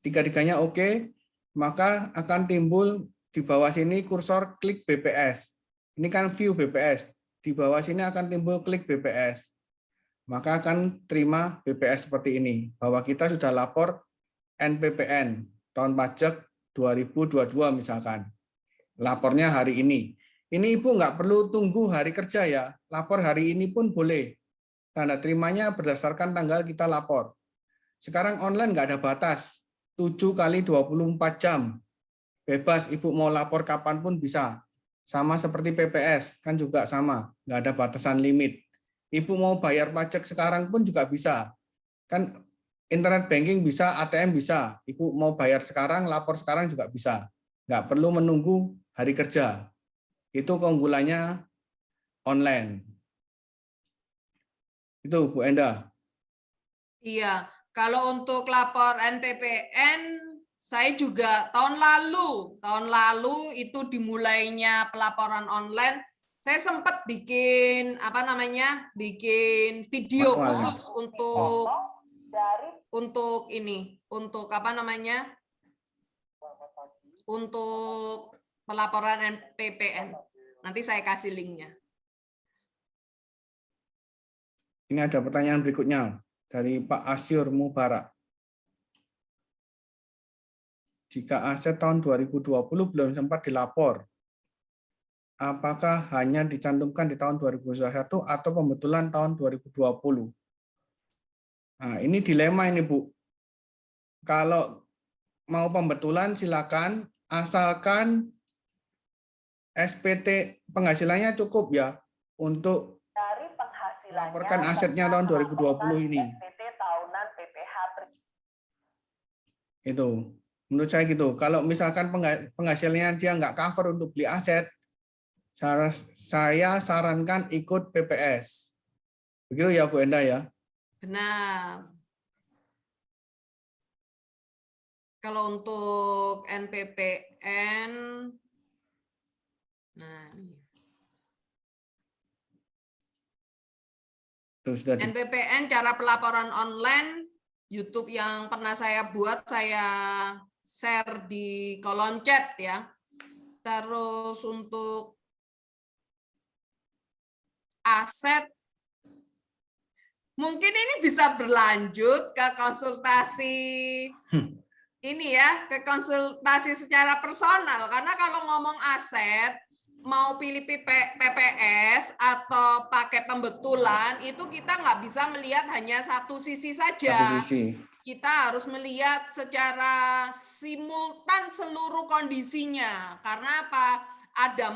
Tiga-tiganya oke, maka akan timbul di bawah sini kursor klik BPS. Ini kan view BPS. Di bawah sini akan timbul klik BPS. Maka akan terima BPS seperti ini, bahwa kita sudah lapor NPPN tahun pajak 2022 misalkan. Lapornya hari ini. Ini Ibu nggak perlu tunggu hari kerja ya, lapor hari ini pun boleh. Tanda terimanya berdasarkan tanggal kita lapor. Sekarang online nggak ada batas, 7 kali 24 jam. Bebas Ibu mau lapor kapan pun bisa. Sama seperti PPS, kan juga sama, nggak ada batasan limit. Ibu mau bayar pajak sekarang pun juga bisa. Kan internet banking bisa, ATM bisa. Ibu mau bayar sekarang, lapor sekarang juga bisa. Nggak perlu menunggu hari kerja. Itu keunggulannya online. Itu Bu Enda. Iya, kalau untuk lapor NPPN, saya juga tahun lalu itu dimulainya pelaporan online. Saya sempat bikin bikin video khusus untuk pelaporan NPPN. Nanti saya kasih linknya. Ini ada pertanyaan berikutnya dari Pak Asyur Mubarak. Jika aset tahun 2020 belum sempat dilapor, apakah hanya dicantumkan di tahun 2021 atau pembetulan tahun 2020? Nah, ini dilema ini, Bu. Kalau mau pembetulan silakan, asalkan SPT penghasilannya cukup ya untuk melaporkan asetnya tahun 2020 ini. Itu, menurut saya gitu. Kalau misalkan penghasilannya dia nggak cover untuk beli aset, saya sarankan ikut PPS. Begitu ya Bu Enda ya? Benar. Kalau untuk NPPN, nah NPPN cara pelaporan online, YouTube yang pernah saya buat, saya share di kolom chat ya. Terus untuk aset, mungkin ini bisa berlanjut ke konsultasi ini ya, ke konsultasi secara personal. Karena kalau ngomong aset, mau pilih PPS atau pakai pembetulan, itu kita nggak bisa melihat hanya satu sisi saja. Kita harus melihat secara simultan seluruh kondisinya. Karena apa? Ada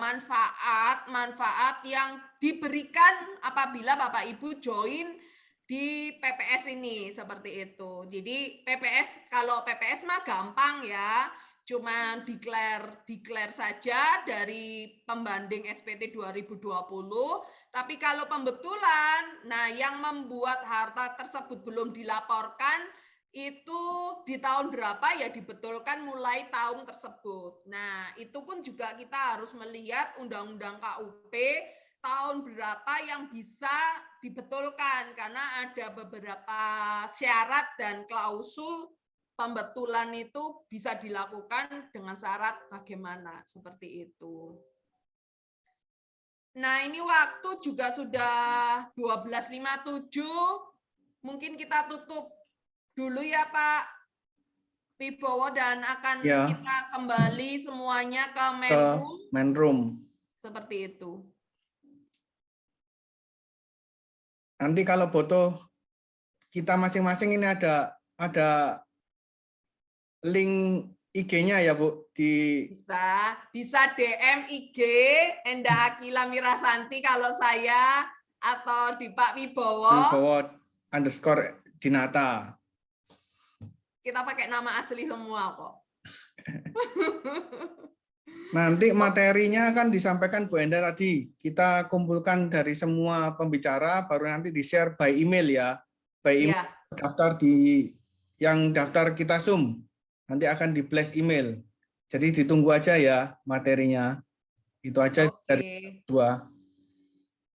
manfaat yang diberikan apabila Bapak Ibu join di PPS ini, seperti itu. Jadi kalau PPS mah gampang ya, cuma declare saja dari pembanding SPT 2020. Tapi kalau pembetulan, nah yang membuat harta tersebut belum dilaporkan, itu di tahun berapa ya dibetulkan mulai tahun tersebut. Nah, itu pun juga kita harus melihat Undang-Undang KUP tahun berapa yang bisa dibetulkan, karena ada beberapa syarat dan klausul pembetulan itu bisa dilakukan dengan syarat bagaimana, seperti itu. Nah, ini waktu juga sudah 12.57. Mungkin kita tutup dulu ya Pak Wibowo, dan akan kita kembali semuanya ke main room. Seperti itu. Nanti kalau foto kita masing-masing ini ada ada link IG-nya ya Bu di bisa DM IG Enda Akila Mirasanti kalau saya, atau di Pak Wibowo _Dinata. Kita pakai nama asli semua kok. Nanti materinya kan disampaikan Bu Enda tadi. Kita kumpulkan dari semua pembicara, baru nanti di-share by email ya. By email daftar yang daftar kita Zoom. Nanti akan di-flash email. Jadi ditunggu aja ya materinya. Itu aja dari dua.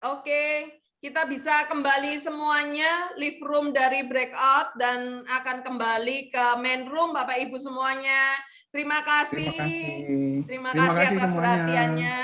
Oke. Kita bisa kembali semuanya, live room dari breakout, dan akan kembali ke main room, Bapak Ibu semuanya. Terima kasih. Terima kasih atas semuanya. perhatiannya.